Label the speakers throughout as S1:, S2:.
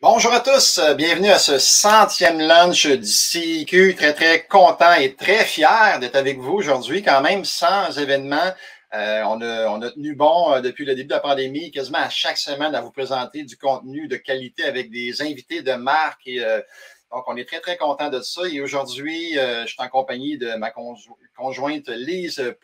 S1: Bonjour à tous, bienvenue à ce 100e lunch du CIQ. Très, très content et très fier d'être avec vous aujourd'hui, quand même sans événement. On a tenu bon depuis le début de la pandémie, quasiment à chaque semaine, à vous présenter du contenu de qualité avec des invités de marque. Donc, on est très, très content de ça. Et aujourd'hui, je suis en compagnie de ma conjointe Lise,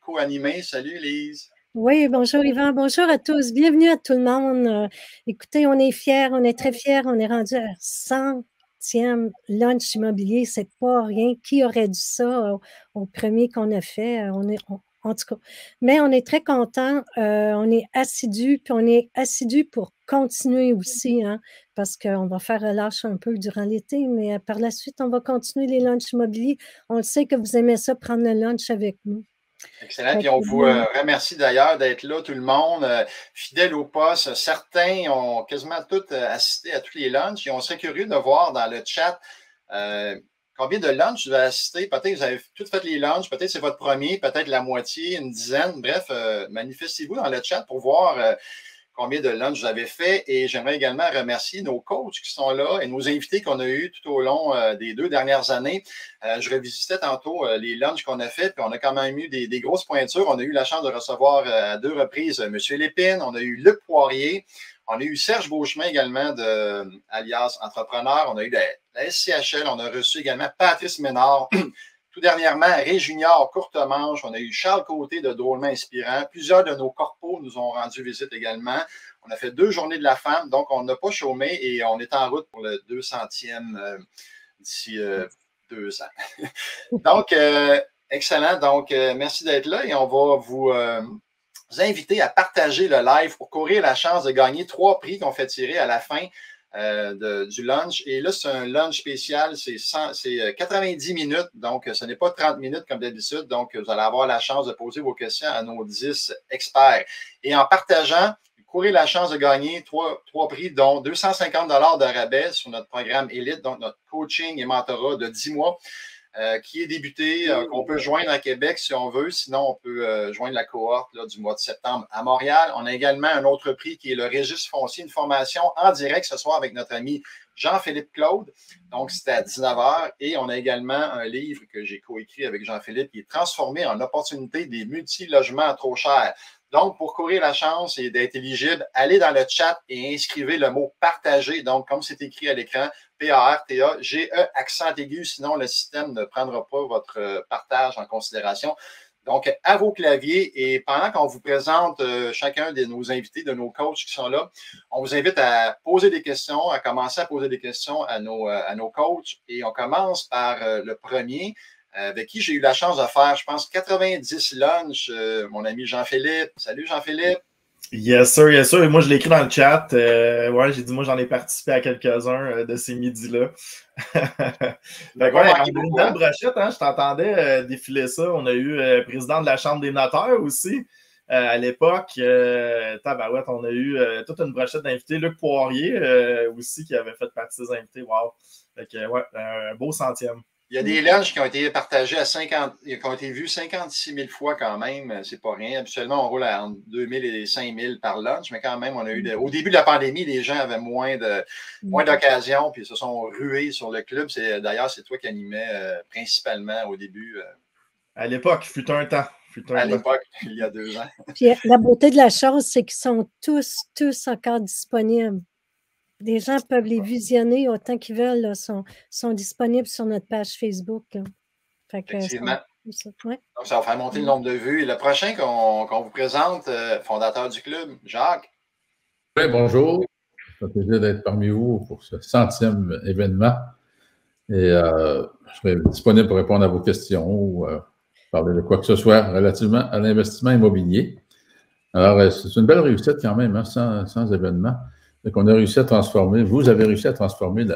S1: co-animée. Salut Lise.
S2: Oui, bonjour Yvan, bonjour à tous, bienvenue à tout le monde. Écoutez, on est fiers, on est très fiers, on est rendu à 100e lunch immobilier, c'est pas rien. Qui aurait dit ça au premier qu'on a fait? En tout cas, mais on est très contents, on est assidus, puis on est assidus pour continuer aussi, hein, parce qu'on va faire relâche un peu durant l'été, mais par la suite, on va continuer les lunchs immobiliers. On le sait que vous aimez ça, prendre le lunch avec nous.
S1: Excellent. Puis on vous remercie d'ailleurs d'être là, tout le monde, fidèle au poste. Certains ont quasiment tous assisté à tous les lunchs et on serait curieux de voir dans le chat combien de lunchs vous avez assisté. Peut-être que vous avez tous fait les lunchs, peut-être c'est votre premier, peut-être la moitié, une dizaine. Bref, manifestez-vous dans le chat pour voir combien de lunchs vous avez fait. Et j'aimerais également remercier nos coachs qui sont là et nos invités qu'on a eus tout au long des 2 dernières années. Je revisitais tantôt les lunchs qu'on a fait, puis on a quand même eu des grosses pointures. On a eu la chance de recevoir à 2 reprises M. Lépine, on a eu Luc Poirier, on a eu Serge Beauchemin également de alias Entrepreneur, on a eu la SCHL, on a reçu également Patrice Ménard. Tout dernièrement, Ré-Junior, courte manche, on a eu Charles Côté de Drôlement Inspirant. Plusieurs de nos corpos nous ont rendu visite également. On a fait 2 journées de la femme, donc on n'a pas chômé et on est en route pour le 200e d'ici 2 ans. Donc, excellent. Donc, merci d'être là et on va vous inviter à partager le live pour courir la chance de gagner 3 prix qu'on fait tirer à la fin du lunch. Et là, c'est un lunch spécial, c'est 90 minutes, donc ce n'est pas 30 minutes comme d'habitude. Donc, vous allez avoir la chance de poser vos questions à nos 10 experts. Et en partageant, vous courez la chance de gagner 3 prix, dont 250 $ de rabais sur notre programme Élite, donc notre coaching et mentorat de 10 mois. Qui est débuté, qu'on peut joindre à Québec si on veut. Sinon, on peut joindre la cohorte là, du mois de septembre à Montréal. On a également un autre prix qui est le registre foncier, une formation en direct ce soir avec notre ami Jean-Philippe Claude. Donc, c'était à 19h. Et on a également un livre que j'ai coécrit avec Jean-Philippe qui est transformé en opportunité des multi-logements trop chers. Donc, pour courir la chance et d'être éligible, allez dans le chat et inscrivez le mot partager. Donc, comme c'est écrit à l'écran, P-A-R-T-A-G-E, accent aigu, sinon le système ne prendra pas votre partage en considération. Donc, à vos claviers et pendant qu'on vous présente chacun de nos invités, de nos coachs qui sont là, on vous invite à poser des questions, à commencer à poser des questions à nos coachs. Et on commence par le premier, avec qui j'ai eu la chance de faire, je pense, 90 lunchs, mon ami Jean-Philippe. Salut Jean-Philippe.
S3: Yes sir, yes sir. Et moi, je l'ai écrit dans le chat. Ouais, j'ai dit, moi, j'en ai participé à quelques-uns de ces midis-là. Fait quoi, on a une belle brochette, hein? Je t'entendais défiler ça. On a eu président de la Chambre des notaires aussi. À l'époque, tabarouette, on a eu toute une brochette d'invités. Luc Poirier aussi, qui avait fait partie des invités. Wow! Fait que, ouais, un beau 100e.
S1: Il y a des lunchs qui ont été partagés qui ont été vus 56 000 fois quand même. C'est pas rien. Habituellement, on roule à entre 2 000 et 5 000 par lunch, mais quand même, on a eu au début de la pandémie, les gens avaient moins d'occasions, puis ils se sont rués sur le club. D'ailleurs, c'est toi qui animais principalement au début.
S3: À l'époque, fut un temps.
S1: À l'époque, il y a 2 ans.
S2: Puis la beauté de la chose, c'est qu'ils sont tous encore disponibles. Les gens peuvent les visionner autant qu'ils veulent, là, sont disponibles sur notre page Facebook. Fait que,
S1: effectivement.
S2: Ouais.
S1: Donc, ça va faire monter le nombre de vues. Et le prochain qu'on vous présente, fondateur du club, Jacques.
S4: Oui, bonjour. Ça fait plaisir d'être parmi vous pour ce 100e événement. Et je serai disponible pour répondre à vos questions ou parler de quoi que ce soit relativement à l'investissement immobilier. Alors, c'est une belle réussite quand même, hein, sans événement. Donc, on a réussi à transformer, vous avez réussi à transformer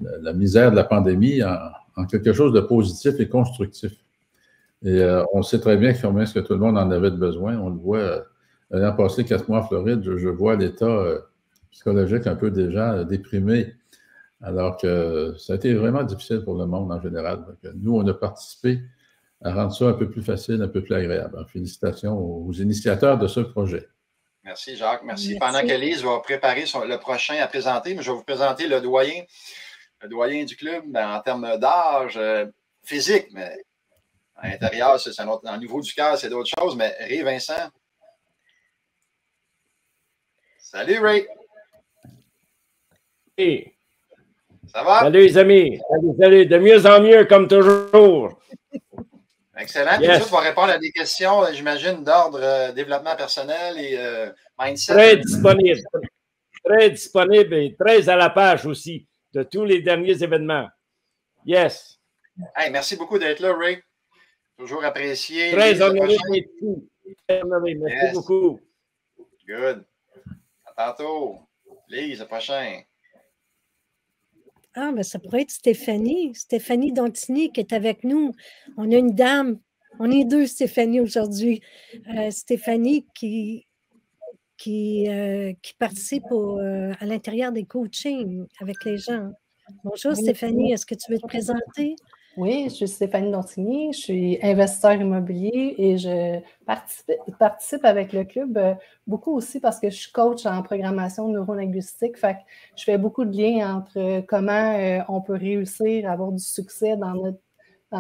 S4: la misère de la pandémie en quelque chose de positif et constructif. Et on sait très bien que ce que tout le monde en avait besoin. On le voit, ayant passé 4 mois en Floride, je vois l'état psychologique un peu déjà déprimé, alors que ça a été vraiment difficile pour le monde en général. Donc, nous, on a participé à rendre ça un peu plus facile, un peu plus agréable. Alors, félicitations aux initiateurs de ce projet.
S1: Merci, Jacques. Merci.
S2: Merci.
S1: Pendant que Lise va préparer le prochain à présenter, mais je vais vous présenter le doyen du club en termes d'âge physique, mais à l'intérieur, c'est un autre. Au niveau du cœur, c'est d'autres choses. Mais Ray Vincent. Salut, Ray.
S5: Hey.
S1: Ça va?
S5: Salut, les amis. Salut. De mieux en mieux, comme toujours.
S1: Excellent.
S5: Yes.
S1: Puis tu vas répondre à des questions, j'imagine, d'ordre développement personnel et mindset.
S5: Très disponible. Très disponible et très à la page aussi de tous les derniers événements. Yes.
S1: Hey, merci beaucoup d'être là, Ray. Toujours apprécié.
S5: Très honoré. Merci beaucoup.
S1: Good. À tantôt. Lise, le prochain.
S2: Ah, ben ça pourrait être Stéphanie Dontini qui est avec nous. On a une dame, on est deux Stéphanie aujourd'hui. Stéphanie qui participe à l'intérieur des coachings avec les gens. Bonjour Stéphanie, est-ce que tu veux te présenter?
S6: Oui, je suis Stéphanie Dontini, je suis investisseur immobilier et je participe avec le club beaucoup aussi parce que je suis coach en programmation neurolinguistique. Fait que je fais beaucoup de liens entre comment on peut réussir à avoir du succès dans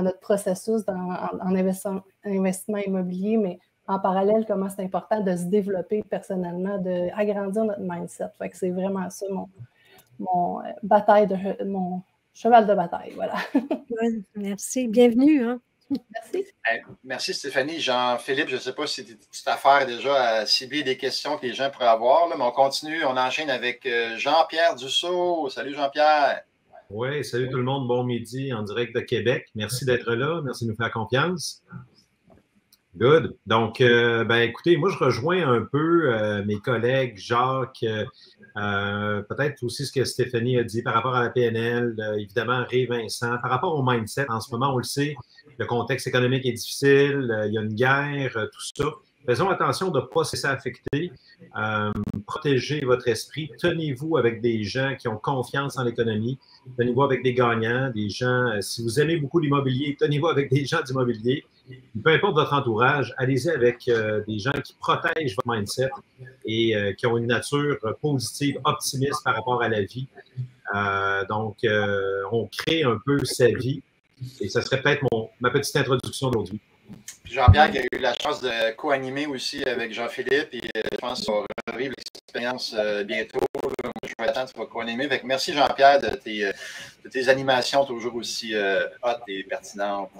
S6: notre processus en investissement immobilier, mais en parallèle, comment c'est important de se développer personnellement, d'agrandir notre mindset. Fait que c'est vraiment ça mon cheval de bataille, voilà.
S2: Ouais, merci. Bienvenue. Hein?
S6: Merci.
S1: Merci Stéphanie. Jean-Philippe, je ne sais pas si tu t'affaires déjà à cibler des questions que les gens pourraient avoir, là, mais on continue. On enchaîne avec Jean-Pierre Dussault. Salut Jean-Pierre.
S7: Oui, salut tout le monde. Bon midi en direct de Québec. Merci d'être là. Merci de nous faire confiance. Good. Donc, écoutez, moi, je rejoins un peu mes collègues, Jacques, peut-être aussi ce que Stéphanie a dit par rapport à la PNL, évidemment, Ray Vincent, par rapport au mindset. En ce moment, on le sait, le contexte économique est difficile, il y a une guerre, tout ça. Faisons attention de ne pas se laisser affecter. Protégez votre esprit. Tenez-vous avec des gens qui ont confiance en l'économie. Tenez-vous avec des gagnants, des gens. Si vous aimez beaucoup l'immobilier, tenez-vous avec des gens d'immobilier. Peu importe votre entourage, allez-y avec des gens qui protègent votre mindset et qui ont une nature positive, optimiste par rapport à la vie. Donc, on crée un peu sa vie. Et ça serait peut-être ma petite introduction d'aujourd'hui.
S1: Puis Jean-Pierre qui a eu la chance de co-animer aussi avec Jean-Philippe et je pense qu'on va revivre l'expérience bientôt. Moi, je vais attendre, tu vas co-animer. Merci Jean-Pierre de tes animations toujours aussi hautes et pertinentes.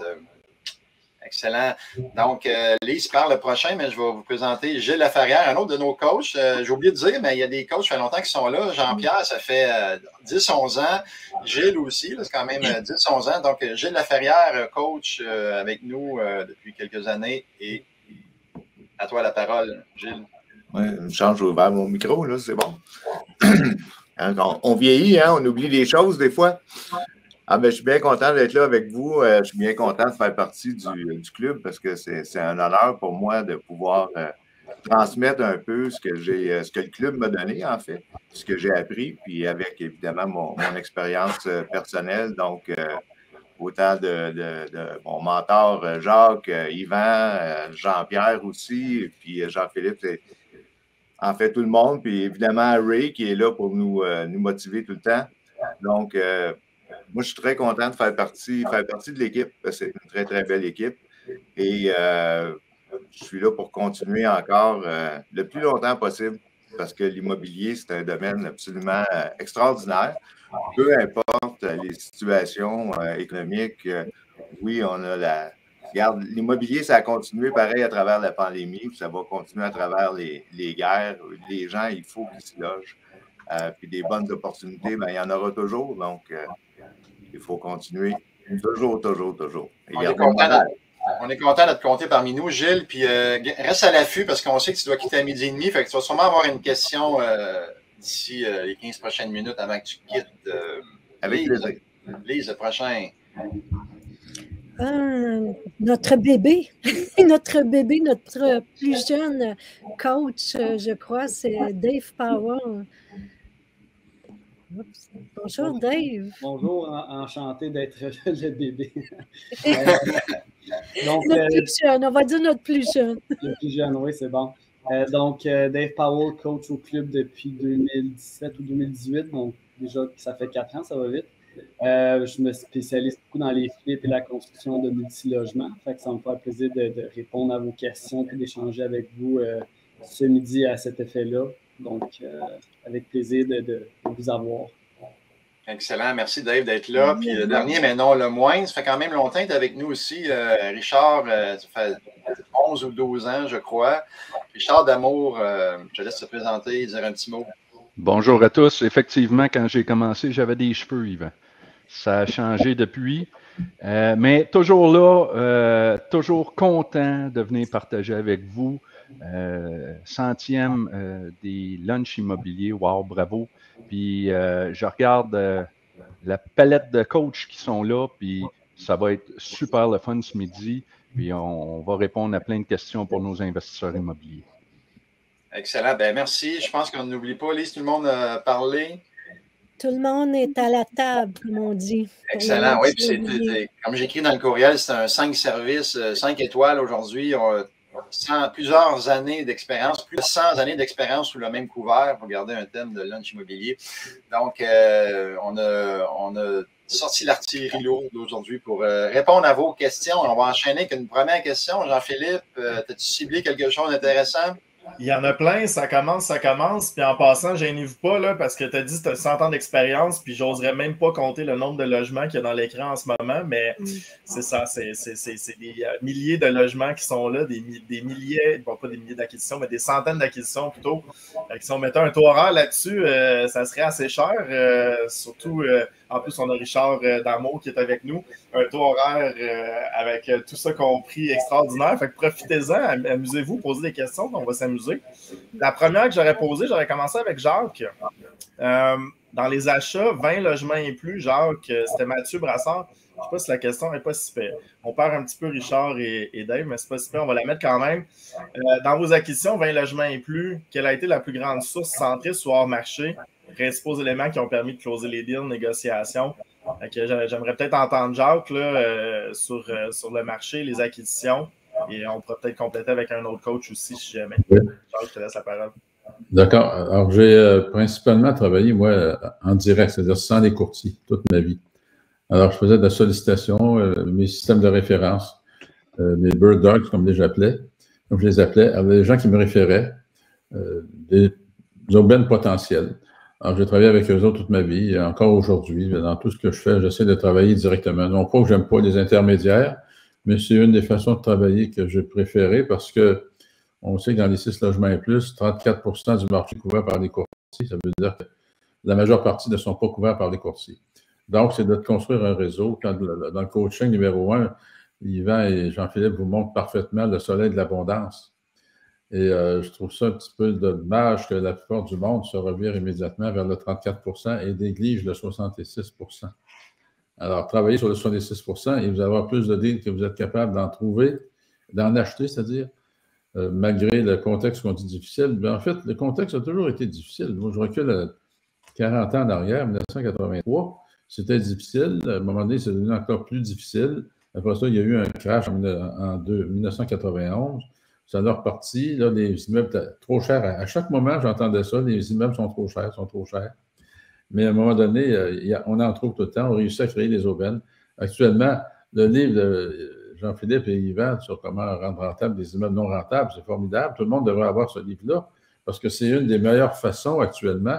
S1: Excellent. Donc, Lise parle le prochain, mais je vais vous présenter Gilles Laferrière, un autre de nos coachs. J'ai oublié de dire, mais il y a des coachs, ça fait longtemps qu'ils sont là. Jean-Pierre, ça fait 10-11 ans. Gilles aussi, c'est quand même 10-11 ans. Donc, Gilles Laferrière, coach avec nous depuis quelques années. Et à toi la parole, Gilles.
S8: Oui, une chance, j'ai ouvert mon micro, là, c'est bon. On vieillit, hein, on oublie des choses des fois. Je suis bien content d'être là avec vous. Je suis bien content de faire partie du club parce que c'est un honneur pour moi de pouvoir transmettre un peu ce que le club m'a donné, en fait, ce que j'ai appris, puis avec, évidemment, mon expérience personnelle. Donc, autant de mon mentor Jacques, Yvan, Jean-Pierre aussi, puis Jean-Philippe, en fait, tout le monde. Puis, évidemment, Ray qui est là pour nous motiver tout le temps. Donc, moi, je suis très content de faire partie de l'équipe. C'est une très, très belle équipe. Et je suis là pour continuer encore le plus longtemps possible parce que l'immobilier, c'est un domaine absolument extraordinaire. Peu importe les situations économiques. Oui, on a Regarde, l'immobilier, ça a continué pareil à travers la pandémie, puis ça va continuer à travers les guerres. Les gens, il faut qu'ils s'y logent. Puis des bonnes opportunités, il y en aura toujours. Donc, il faut continuer toujours.
S1: On est content de te compter parmi nous, Gilles. Puis reste à l'affût parce qu'on sait que tu dois quitter à 12h30. Fait que tu vas sûrement avoir une question d'ici les 15 prochaines minutes avant que tu quittes.
S8: Avec plaisir.
S1: Lise, le prochain.
S2: Notre bébé, notre plus jeune coach, je crois, c'est Dave Powell. Oups. Bonjour, Dave.
S9: Bonjour, enchanté d'être le bébé. Donc,
S2: notre plus jeune, on va dire notre plus jeune.
S9: Le plus jeune, oui, c'est bon. Donc, Dave Powell, coach au club depuis 2017 ou 2018. Donc, déjà, ça fait 4 ans, ça va vite. Je me spécialise beaucoup dans les flips et la construction de multi-logements. Fait que ça me fait plaisir de répondre à vos questions et d'échanger avec vous ce midi à cet effet-là. Donc, avec plaisir de vous avoir.
S1: Excellent. Merci, Dave, d'être là. Puis le dernier, mais non le moins, ça fait quand même longtemps que tu es avec nous aussi. Richard, ça fait 11 ou 12 ans, je crois. Richard D'Amour, je te laisse te présenter et dire un petit mot.
S10: Bonjour à tous. Effectivement, quand j'ai commencé, j'avais des cheveux, Yvan. Ça a changé depuis. Mais toujours là, toujours content de venir partager avec vous. 100e des lunchs immobiliers. Wow, bravo. Puis je regarde la palette de coachs qui sont là, puis ça va être super le fun ce midi. Puis on va répondre à plein de questions pour nos investisseurs immobiliers. Excellent. Ben merci. Je pense qu'on n'oublie pas, Lise, tout le monde a parlé.
S2: Tout le monde est à la table, comme on dit.
S1: Excellent. Oui, puis comme j'écris dans le courriel, c'est un 5 services, 5 étoiles aujourd'hui. Plusieurs années d'expérience, plus de 100 années d'expérience sous le même couvert pour garder un thème de lunch immobilier. Donc, on a sorti l'artillerie lourde aujourd'hui pour répondre à vos questions. On va enchaîner avec une première question. Jean-Philippe, as-tu ciblé quelque chose d'intéressant?
S3: Il y en a plein, ça commence. Puis en passant, gênez-vous pas, là, parce que tu as dit que tu as 100 ans d'expérience, puis j'oserais même pas compter le nombre de logements qu'il y a dans l'écran en ce moment, mais c'est ça, c'est des milliers de logements qui sont là, des milliers, bon, pas des milliers d'acquisitions, mais des centaines d'acquisitions plutôt. Si on mettait un taux horaire là-dessus, ça serait assez cher, surtout, en plus, on a Richard D'Amour qui est avec nous, un taux horaire avec tout ça compris extraordinaire, fait que profitez-en, amusez-vous, posez des questions, on va s'amuser. La première que j'aurais posée, j'aurais commencé avec Jacques. Dans les achats, 20 logements et plus, Jacques, c'était Mathieu Brassard. Je ne sais pas si la question n'est pas si pire. On perd un petit peu Richard et Dave, mais c'est pas si pire, on va la mettre quand même. Dans vos acquisitions, 20 logements et plus, quelle a été la plus grande source centriste ou hors marché? Principaux éléments qui ont permis de closer les deals, négociations. J'aimerais peut-être entendre Jacques là, sur le marché, les acquisitions. Et on pourra peut-être compléter avec un autre coach aussi, si jamais. Oui. Jacques, je te laisse la parole.
S4: D'accord. Alors, j'ai principalement travaillé, moi, en direct, c'est-à-dire sans les courtiers, toute ma vie. Alors, je faisais de la sollicitation, mes systèmes de référence, mes bird dogs, comme je les appelais. Comme je les appelais, alors, des gens qui me référaient, des aubaines potentielles. Alors, j'ai travaillé avec eux autres toute ma vie, et encore aujourd'hui, dans tout ce que je fais, j'essaie de travailler directement. Non pas que j'aime pas les intermédiaires, mais c'est une des façons de travailler que j'ai préférées parce que on sait que dans les 6 logements et plus, 34% du marché est couvert par les courtiers. Ça veut dire que la majeure partie ne sont pas couverts par les courtiers. Donc, c'est de construire un réseau. Dans le coaching numéro 1, Yvan et Jean-Philippe vous montrent parfaitement le soleil de l'abondance. Et je trouve ça un petit peu dommage que la plupart du monde se revire immédiatement vers le 34% et néglige le 66%. Alors, travaillez sur le 66% et vous allez avoir plus de deals que vous êtes capable d'en trouver, d'en acheter, c'est-à-dire, malgré le contexte qu'on dit difficile. Mais en fait, le contexte a toujours été difficile. Moi, je recule à 40 ans en arrière, 1983, c'était difficile. À un moment donné, c'est devenu encore plus difficile. Après ça, il y a eu un crash en 1991. Ça a reparti. Là, les immeubles étaient trop chers. À chaque moment, j'entendais ça, les immeubles sont trop chers, sont trop chers. Mais à un moment donné, on en trouve tout le temps. On réussit à créer des aubaines. Actuellement, le livre de Jean-Philippe et Yvan sur comment rendre rentable des immeubles non rentables, c'est formidable. Tout le monde devrait avoir ce livre-là parce que c'est une des meilleures façons actuellement.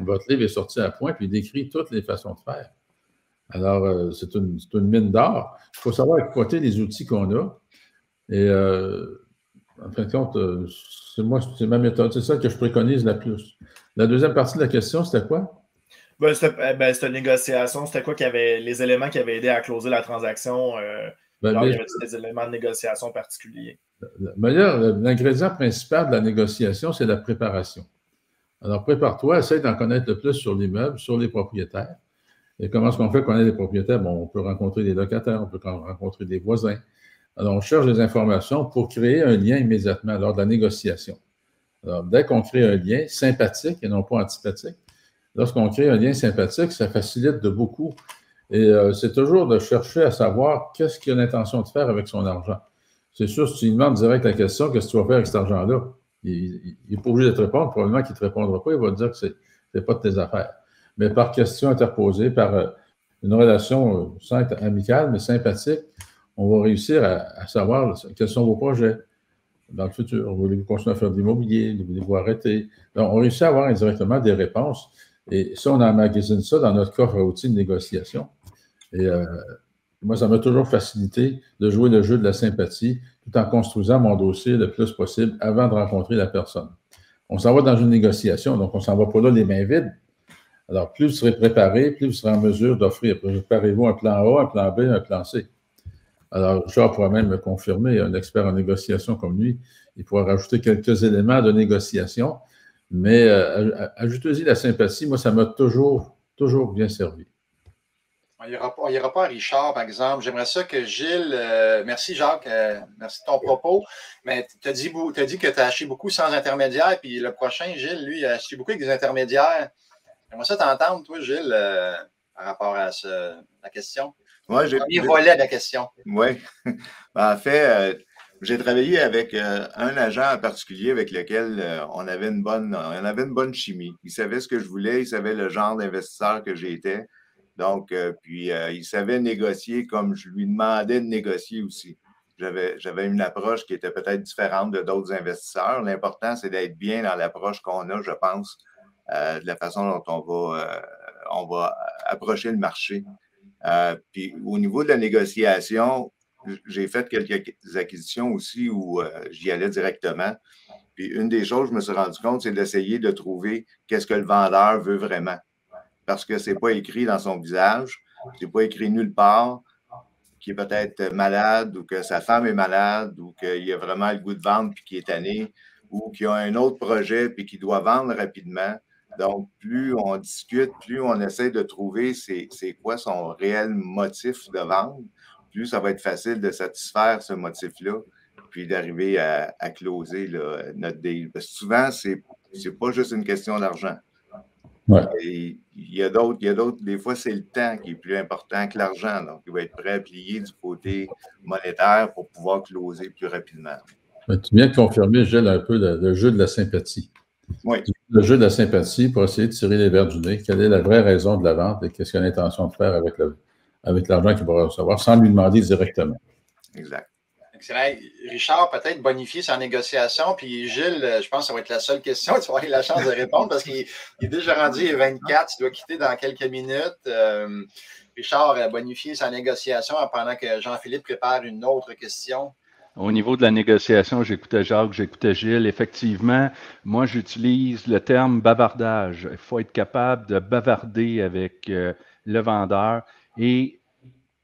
S4: Votre livre est sorti à point puis il décrit toutes les façons de faire. Alors, c'est une mine d'or. Il faut savoir exploiter les outils qu'on a. Et en fin de compte, c'est ma méthode. C'est ça que je préconise la plus. La deuxième partie de la question, c'était quoi?
S3: C'était une négociation. C'était quoi les éléments qui avaient aidé à closer la transaction? Il y avait des éléments de négociation particuliers.
S4: L'ingrédient principal de la négociation, c'est la préparation. Alors, prépare-toi, essaye d'en connaître le plus sur l'immeuble, sur les propriétaires. Et comment est-ce qu'on fait connaître les propriétaires? Bon, on peut rencontrer des locataires, on peut rencontrer des voisins. Alors, on cherche des informations pour créer un lien immédiatement lors de la négociation. Alors, dès qu'on crée un lien sympathique et non pas antipathique, lorsqu'on crée un lien sympathique, ça facilite de beaucoup. Et c'est toujours de chercher à savoir qu'est-ce qu'il a l'intention de faire avec son argent. c'est sûr, si tu lui demandes direct la question, qu'est-ce que tu vas faire avec cet argent-là? Il n'est pas obligé de te répondre. Probablement qu'il ne te répondra pas. Il va te dire que ce n'est pas de tes affaires. Mais par question interposée, par une relation sans être amicale, mais sympathique, on va réussir à savoir quels sont vos projets dans le futur. Voulez-vous continuer à faire de l'immobilier? Voulez-vous arrêter? Donc, on réussit à avoir indirectement des réponses. Et ça, on emmagasine ça dans notre coffre à outils de négociation. Et moi, ça m'a toujours facilité de jouer le jeu de la sympathie tout en construisant mon dossier le plus possible avant de rencontrer la personne. On s'en va dans une négociation, donc on ne s'en va pas là les mains vides. Alors, plus vous serez préparé, plus vous serez en mesure d'offrir. Préparez-vous un plan A, un plan B, un plan C. Alors, Richard pourra même me confirmer, un expert en négociation comme lui, il pourra rajouter quelques éléments de négociation, mais ajoutez-y la sympathie. Moi, ça m'a toujours bien servi.
S1: On n'ira pas à Richard, par exemple. J'aimerais ça que Gilles, merci Jacques, merci de ton propos, mais tu as dit que tu as acheté beaucoup sans intermédiaire, puis le prochain, Gilles, lui, a acheté beaucoup avec des intermédiaires. J'aimerais ça t'entendre, toi, Gilles, par rapport à la question.
S8: Ouais,
S1: le premier volet de la question.
S8: Oui. En fait, j'ai travaillé avec un agent en particulier avec lequel on avait une bonne chimie. Il savait ce que je voulais, il savait le genre d'investisseur que j'étais. Donc, il savait négocier comme je lui demandais de négocier aussi. J'avais une approche qui était peut-être différente de d'autres investisseurs. L'important, c'est d'être bien dans l'approche qu'on a, je pense, de la façon dont on va approcher le marché. Puis, au niveau de la négociation, j'ai fait quelques acquisitions aussi où j'y allais directement. Puis, une des choses que je me suis rendu compte, c'est d'essayer de trouver qu'est-ce que le vendeur veut vraiment. Parce que ce n'est pas écrit dans son visage, ce n'est pas écrit nulle part, qu'il est peut-être malade ou que sa femme est malade ou qu'il a vraiment le goût de vendre puis qu'il est tanné ou qu'il a un autre projet puis qu'il doit vendre rapidement. Donc, plus on discute, plus on essaie de trouver c'est quoi son réel motif de vendre, plus ça va être facile de satisfaire ce motif-là puis d'arriver à closer là, notre deal. Parce que souvent, c'est pas juste une question d'argent.
S4: Ouais.
S8: Et il y a d'autres, des fois, c'est le temps qui est plus important que l'argent. Donc, il va être prêt à plier du côté monétaire pour pouvoir closer plus rapidement.
S4: Mais tu viens de confirmer, Gilles, un peu le jeu de la sympathie.
S8: Oui.
S4: Le jeu de la sympathie pour essayer de tirer les verres du nez. Quelle est la vraie raison de la vente et qu'est-ce qu'il a l'intention de faire avec l'argent qu'il va recevoir sans lui demander directement.
S8: Exact.
S1: Excellent. Richard, peut-être bonifier sa négociation. Puis Gilles, je pense que ça va être la seule question. Tu vas avoir la chance de répondre parce qu'il est déjà rendu, il est 24. Tu dois quitter dans quelques minutes. Richard, bonifier sa négociation pendant que Jean-Philippe prépare une autre question.
S10: Au niveau de la négociation, j'écoutais Jacques, j'écoutais Gilles. Effectivement, moi, j'utilise le terme bavardage. Il faut être capable de bavarder avec le vendeur. Et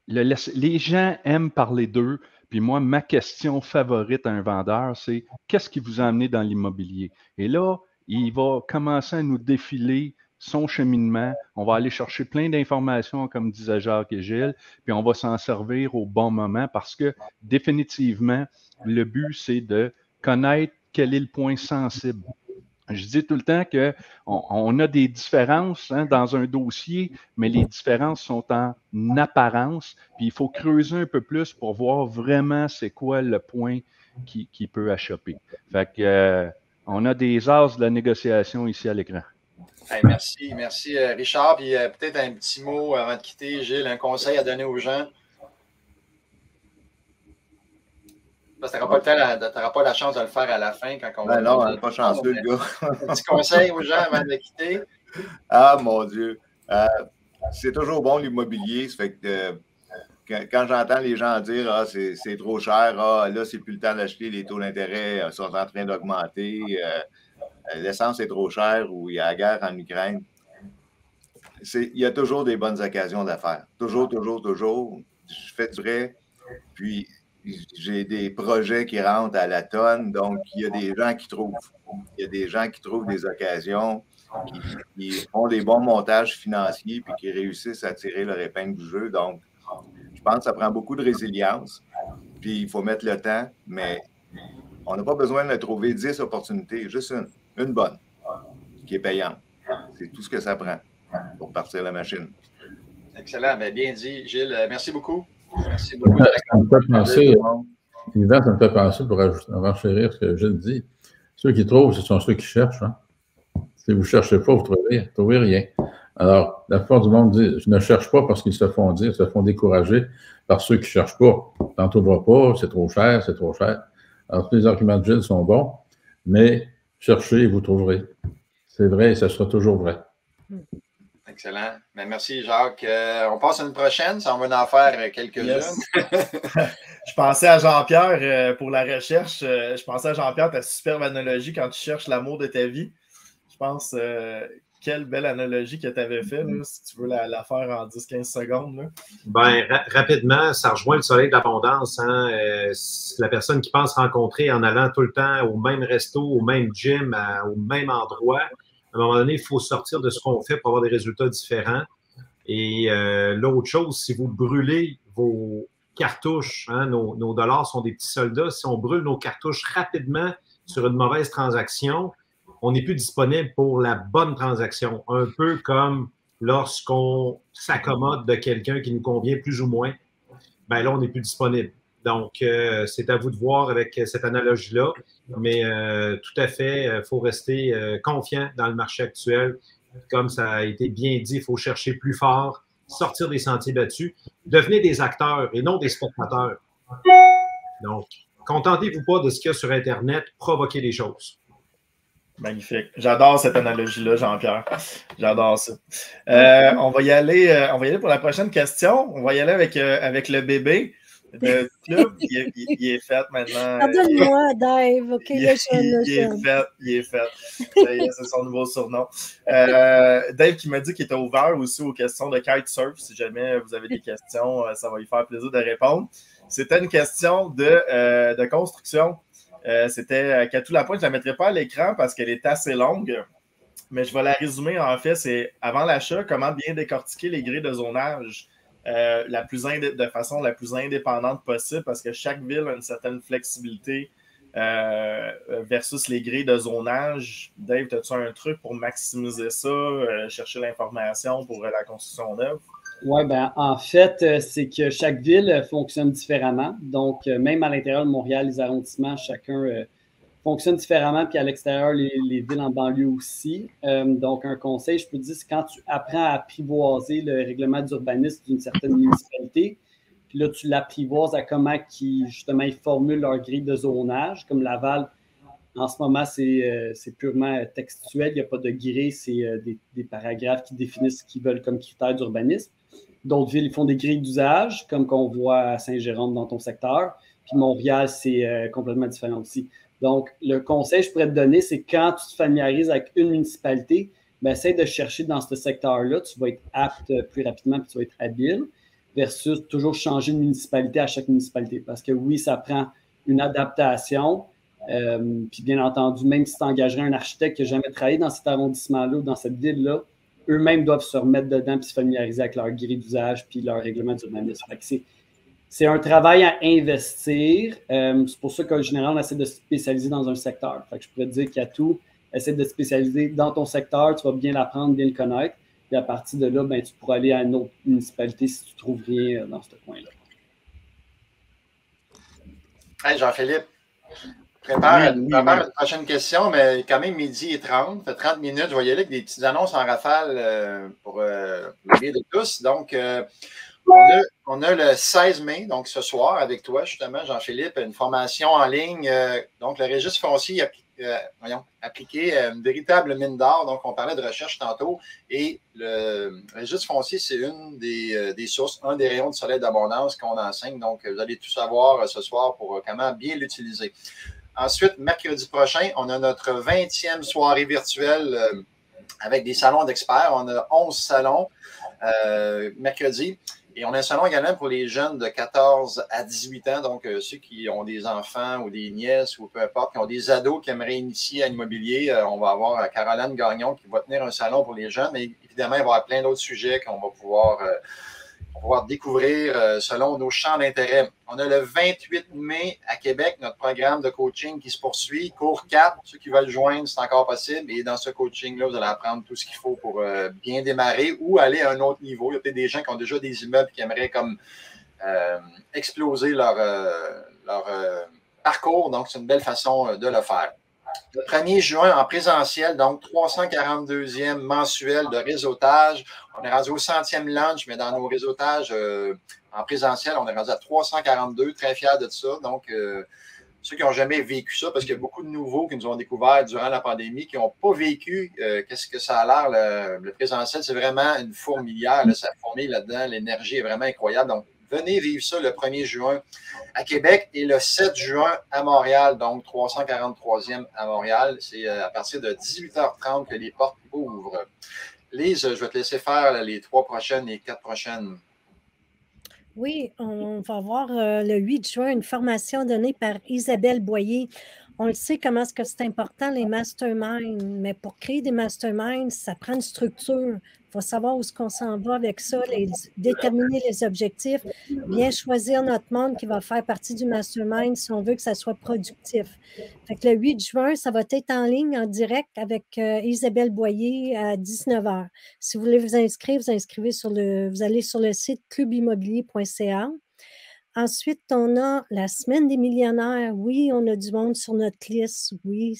S10: les gens aiment parler d'eux. Puis moi, ma question favorite à un vendeur, c'est qu'est-ce qui vous a amené dans l'immobilier? Et là, il va commencer à nous défiler son cheminement. On va aller chercher plein d'informations, comme disaient Jacques et Gilles, puis on va s'en servir au bon moment parce que définitivement, le but, c'est de connaître quel est le point sensible. Je dis tout le temps qu'on a des différences dans un dossier, mais les différences sont en apparence. Puis il faut creuser un peu plus pour voir vraiment c'est quoi le point qui peut achoper. Fait que on a des as de la négociation ici à l'écran.
S1: Hey, merci Richard. Puis peut-être un petit mot avant de quitter, Gilles, un conseil à donner aux gens. Parce que tu n'auras pas la chance de le faire à la fin quand on va.
S8: Non, on n'est pas chanceux, le gars.
S1: Un petit conseil aux gens avant de quitter.
S8: Ah, mon Dieu. C'est toujours bon l'immobilier. Ça fait que quand j'entends les gens dire ah, c'est trop cher, ah, là, c'est plus le temps d'acheter, les taux d'intérêt sont en train d'augmenter, l'essence est trop chère ou il y a la guerre en Ukraine. Il y a toujours des bonnes occasions d'affaires. Toujours. Je fais du vrai. Puis, j'ai des projets qui rentrent à la tonne, donc il y a des gens qui trouvent. Il y a des gens qui trouvent des occasions, qui font des bons montages financiers puis qui réussissent à tirer leur épingle du jeu. Donc, je pense que ça prend beaucoup de résilience. Puis, il faut mettre le temps, mais on n'a pas besoin de trouver 10 opportunités, juste une bonne qui est payante. C'est tout ce que ça prend pour partir la machine.
S1: Excellent. Bien dit, Gilles. Merci beaucoup. Merci beaucoup.
S4: Yvan, ça me fait penser, pour renchérir ce que Gilles dit, ceux qui trouvent, ce sont ceux qui cherchent. Hein? Si vous ne cherchez pas, vous ne trouvez rien. Alors, la plupart du monde dit, je ne cherche pas parce qu'ils se font dire, se font décourager par ceux qui ne cherchent pas. T'en trouveras pas, c'est trop cher, c'est trop cher. Alors, tous les arguments de Gilles sont bons, mais cherchez et vous trouverez. C'est vrai et ça sera toujours vrai.
S1: Excellent. Ben, merci, Jacques. On passe à une prochaine, ça, on va en faire quelques-unes.
S3: Yes. Je pensais à Jean-Pierre pour la recherche. Je pensais à Jean-Pierre, ta superbe analogie quand tu cherches l'amour de ta vie. Je pense, quelle belle analogie que tu avais fait, là, si tu veux la faire en 10-15 secondes. Là.
S7: Ben, rapidement, ça rejoint le soleil de l'abondance. Hein? La personne qui pense rencontrer en allant tout le temps au même resto, au même gym, au même endroit, à un moment donné, il faut sortir de ce qu'on fait pour avoir des résultats différents. Et l'autre chose, si vous brûlez vos cartouches, hein, nos dollars sont des petits soldats, si on brûle nos cartouches rapidement sur une mauvaise transaction, on n'est plus disponible pour la bonne transaction. Un peu comme lorsqu'on s'accommode de quelqu'un qui nous convient plus ou moins, ben là, on n'est plus disponible. Donc, c'est à vous de voir avec cette analogie-là. Mais tout à fait, il faut rester confiant dans le marché actuel. Comme ça a été bien dit, il faut chercher plus fort, sortir des sentiers battus, devenez des acteurs et non des spectateurs. Donc, contentez-vous pas de ce qu'il y a sur Internet, provoquez des choses.
S3: Magnifique. J'adore cette analogie-là, Jean-Pierre. J'adore ça. On va y aller pour la prochaine question. On va y aller avec le bébé. Le club, il est fait maintenant.
S2: Pardonne-moi, Dave. OK,
S3: il est fait. C'est son nouveau surnom. Dave qui m'a dit qu'il était ouvert aussi aux questions de kitesurf. Si jamais vous avez des questions, ça va lui faire plaisir de répondre. C'était une question de construction. C'était Catou Lapointe. Je ne la mettrai pas à l'écran parce qu'elle est assez longue. Mais je vais la résumer. En fait, c'est avant l'achat, comment bien décortiquer les grilles de zonage. De façon la plus indépendante possible parce que chaque ville a une certaine flexibilité versus les grilles de zonage. Dave, as-tu un truc pour maximiser ça, chercher l'information pour la construction neuve?
S9: Oui, ben, en fait, c'est que chaque ville fonctionne différemment. Donc, même à l'intérieur de Montréal, les arrondissements, chacun fonctionne différemment, puis à l'extérieur, les villes en banlieue aussi. Donc, un conseil, je peux te dire, c'est quand tu apprends à apprivoiser le règlement d'urbanisme d'une certaine municipalité, puis là, tu l'apprivoises à comment justement, ils formulent leur grille de zonage. Comme Laval, en ce moment, c'est purement textuel, il n'y a pas de grille, c'est des paragraphes qui définissent ce qu'ils veulent comme critères d'urbanisme. D'autres villes, ils font des grilles d'usage, comme qu'on voit à Saint-Jérôme dans ton secteur. Puis Montréal, c'est complètement différent aussi. Donc, le conseil que je pourrais te donner, c'est quand tu te familiarises avec une municipalité, ben, essaye de chercher dans ce secteur-là. Tu vas être apte plus rapidement puis tu vas être habile versus toujours changer de municipalité à chaque municipalité. Parce que oui, ça prend une adaptation. Puis bien entendu, même si tu engagerais un architecte qui n'a jamais travaillé dans cet arrondissement-là ou dans cette ville-là, eux-mêmes doivent se remettre dedans puis se familiariser avec leur grille d'usage puis leur règlement d'urbanisme. C'est un travail à investir. C'est pour ça qu'en général, on essaie de se spécialiser dans un secteur. Fait que je pourrais te dire qu'Catou, essaie de te spécialiser dans ton secteur, tu vas bien l'apprendre, bien le connaître. Et à partir de là, ben, tu pourras aller à une autre municipalité si tu ne trouves rien dans ce coin-là.
S1: Hey, Jean-Philippe, prépare une prochaine question, mais quand même midi et 30, fait 30 minutes. Je vais y aller avec des petites annonces en rafale pour le bien de tous. Donc, on a le 16 mai, donc ce soir, avec toi, justement, Jean-Philippe, une formation en ligne. Donc, le registre foncier appliqué une véritable mine d'or. Donc, on parlait de recherche tantôt. Et le registre foncier, c'est une des sources, un des rayons de soleil d'abondance qu'on enseigne. Donc, vous allez tout savoir ce soir pour comment bien l'utiliser. Ensuite, mercredi prochain, on a notre 20e soirée virtuelle avec des salons d'experts. On a 11 salons mercredi. Et on a un salon également pour les jeunes de 14 à 18 ans, donc ceux qui ont des enfants ou des nièces ou peu importe, qui ont des ados qui aimeraient initier à l'immobilier. On va avoir Caroline Gagnon qui va tenir un salon pour les jeunes, mais évidemment, il va y avoir plein d'autres sujets qu'on va pouvoir découvrir selon nos champs d'intérêt. On a le 28 mai à Québec, notre programme de coaching qui se poursuit, cours 4. Ceux qui veulent joindre, c'est encore possible. Et dans ce coaching-là, vous allez apprendre tout ce qu'il faut pour bien démarrer ou aller à un autre niveau. Il y a peut-être des gens qui ont déjà des immeubles qui aimeraient comme exploser leur parcours. Donc, c'est une belle façon de le faire. Le 1er juin en présentiel, donc 342e mensuel de réseautage. On est rendu au 100e lunch, mais dans nos réseautages en présentiel, on est rendu à 342. Très fiers de ça. Donc, ceux qui n'ont jamais vécu ça, parce qu'il y a beaucoup de nouveaux qui nous ont découvert durant la pandémie, qui n'ont pas vécu qu'est-ce que ça a l'air, le présentiel. C'est vraiment une fourmilière. Là, ça fourmille là-dedans. L'énergie est vraiment incroyable. Donc, venez vivre ça le 1er juin à Québec et le 7 juin à Montréal, donc 343e à Montréal. C'est à partir de 18h30 que les portes ouvrent. Lise, je vais te laisser faire les 3 prochaines et 4 prochaines.
S2: Oui, on va avoir le 8 juin une formation donnée par Isabelle Boyer. On le sait comment est-ce que c'est important, les masterminds, mais pour créer des masterminds, ça prend une structure. Il faut savoir où est-ce qu'on s'en va avec ça, déterminer les objectifs, bien choisir notre monde qui va faire partie du mastermind si on veut que ça soit productif. Fait que le 8 juin, ça va être en ligne, en direct avec Isabelle Boyer à 19h. Si vous voulez vous inscrire, vous allez sur le site clubimmobilier.ca. Ensuite, on a la semaine des millionnaires. Oui, on a du monde sur notre liste. Oui,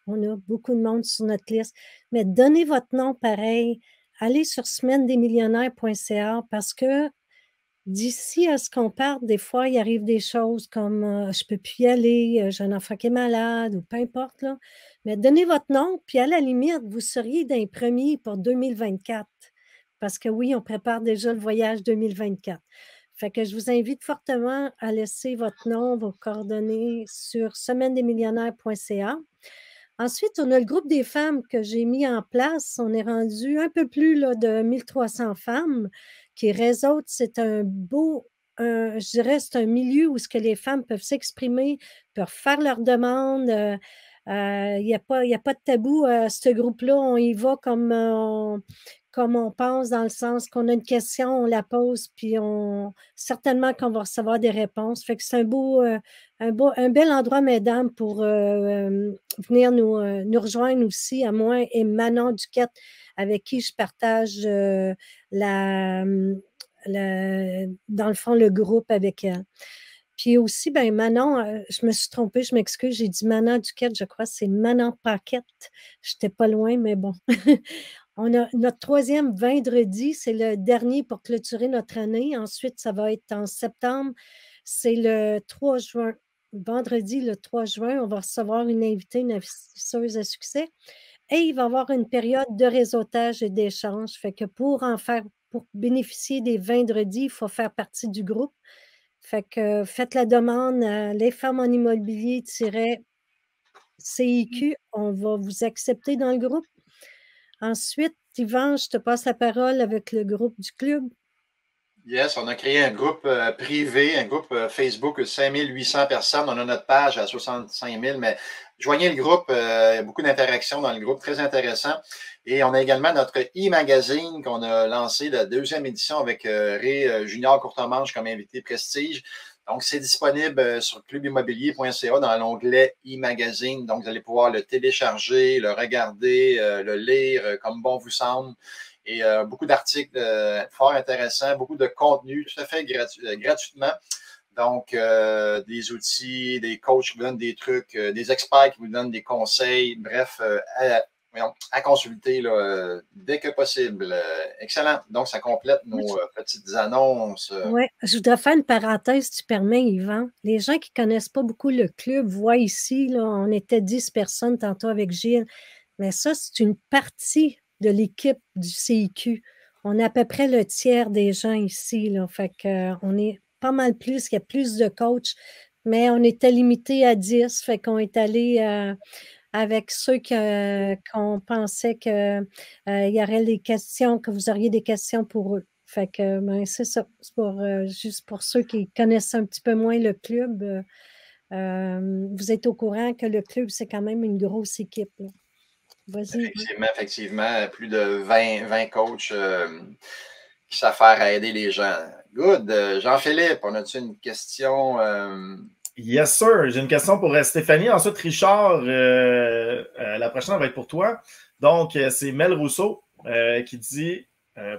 S2: on a beaucoup de monde sur notre liste. Mais donnez votre nom pareil. Allez sur semaine-des-millionnaires.ca parce que d'ici à ce qu'on parte, des fois, il arrive des choses comme je ne peux plus y aller, j'ai un enfant qui est malade ou peu importe. Là. Mais donnez votre nom, puis à la limite, vous seriez d'un premier pour 2024. Parce que oui, on prépare déjà le voyage 2024. Fait que je vous invite fortement à laisser votre nom, vos coordonnées sur semaine-des-millionnaires.ca. Ensuite, on a le groupe des femmes que j'ai mis en place. On est rendu un peu plus là, de 1300 femmes qui réseautent. C'est un beau, je dirais, c'est un milieu où ce que les femmes peuvent s'exprimer, peuvent faire leurs demandes. Il n'y a pas de tabou à ce groupe-là. On y va comme on pense, dans le sens qu'on a une question, on la pose, puis certainement qu'on va recevoir des réponses. Fait que c'est un bel endroit, mesdames, pour venir nous rejoindre aussi, à moi et Manon Duquette, avec qui je partage dans le fond, le groupe avec elle. Puis aussi, ben Manon, je me suis trompée, je m'excuse, j'ai dit Manon Duquette, je crois que c'est Manon Paquette. Je n'étais pas loin, mais bon. On a notre 3e vendredi, c'est le dernier pour clôturer notre année. Ensuite, ça va être en septembre. C'est le 3 juin. Vendredi, le 3 juin, on va recevoir une invitée, une investisseuse à succès. Et il va y avoir une période de réseautage et d'échange. Fait que pour bénéficier des vendredis, il faut faire partie du groupe. Fait que faites la demande à les femmes en immobilier-CIQ. On va vous accepter dans le groupe. Ensuite, Yvan, je te passe la parole avec le groupe du club.
S1: Yes, on a créé un groupe privé, un groupe Facebook de 5800 personnes. On a notre page à 65 000, mais joignez le groupe. Il y a beaucoup d'interactions dans le groupe, très intéressant. Et on a également notre e-magazine qu'on a lancé, la 2e édition avec Ray Junior Courtemanche comme invité prestige. Donc, c'est disponible sur clubimmobilier.ca dans l'onglet e-magazine. Donc, vous allez pouvoir le télécharger, le regarder, le lire comme bon vous semble. Et beaucoup d'articles fort intéressants, beaucoup de contenu tout à fait gratuitement. Donc, des outils, des coachs qui vous donnent des trucs, des experts qui vous donnent des conseils. Bref, à consulter là, dès que possible. Excellent. Donc, ça complète nos petites annonces.
S2: Oui, je voudrais faire une parenthèse, si tu permets, Yvan. Les gens qui ne connaissent pas beaucoup le club voient ici, là, on était 10 personnes tantôt avec Gilles, mais ça, c'est une partie de l'équipe du CIQ. On a à peu près le tiers des gens ici, là, fait qu'on est pas mal plus, il y a plus de coachs, mais on était limité à 10, fait qu'on est allé avec ceux qu'on pensait qu'il y aurait des questions, que vous auriez des questions pour eux. Fait que ben, c'est ça. C'est juste pour ceux qui connaissent un petit peu moins le club. Vous êtes au courant que le club, c'est quand même une grosse équipe. Là. Vas-y.
S1: Effectivement, plus de 20 coachs qui s'affairent à aider les gens. Good. Jean-Philippe, on a-tu une question?
S3: Yes, sir. J'ai une question pour Stéphanie. Ensuite, Richard, la prochaine va être pour toi. Donc, c'est Mel Rousseau qui dit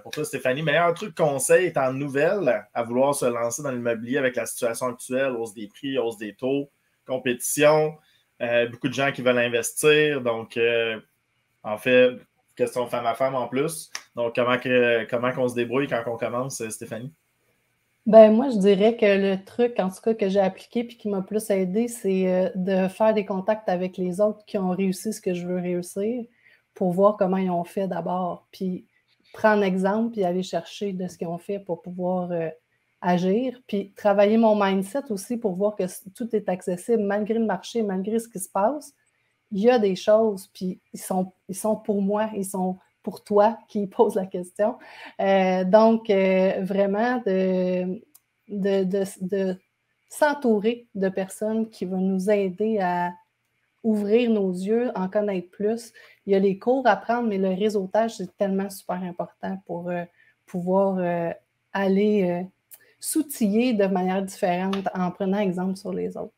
S3: Pour toi, Stéphanie, meilleur truc conseil étant nouvelle à vouloir se lancer dans l'immobilier avec la situation actuelle, hausse des prix, hausse des taux, compétition, beaucoup de gens qui veulent investir. Donc, en fait, question femme à femme en plus. Donc, comment qu'on se débrouille quand on commence, Stéphanie?
S6: Ben moi, je dirais que le truc, en tout cas, que j'ai appliqué puis qui m'a plus aidé, c'est de faire des contacts avec les autres qui ont réussi ce que je veux réussir pour voir comment ils ont fait d'abord. Puis prendre exemple puis aller chercher de ce qu'ils ont fait pour pouvoir agir. Puis travailler mon mindset aussi pour voir que tout est accessible malgré le marché, malgré ce qui se passe. Il y a des choses, puis ils sont pour moi, ils sont pour toi qui pose la question. Donc, vraiment de s'entourer de personnes qui vont nous aider à ouvrir nos yeux, en connaître plus. Il y a les cours à prendre, mais le réseautage, c'est tellement super important pour pouvoir aller s'outiller de manière différente en prenant exemple sur les autres.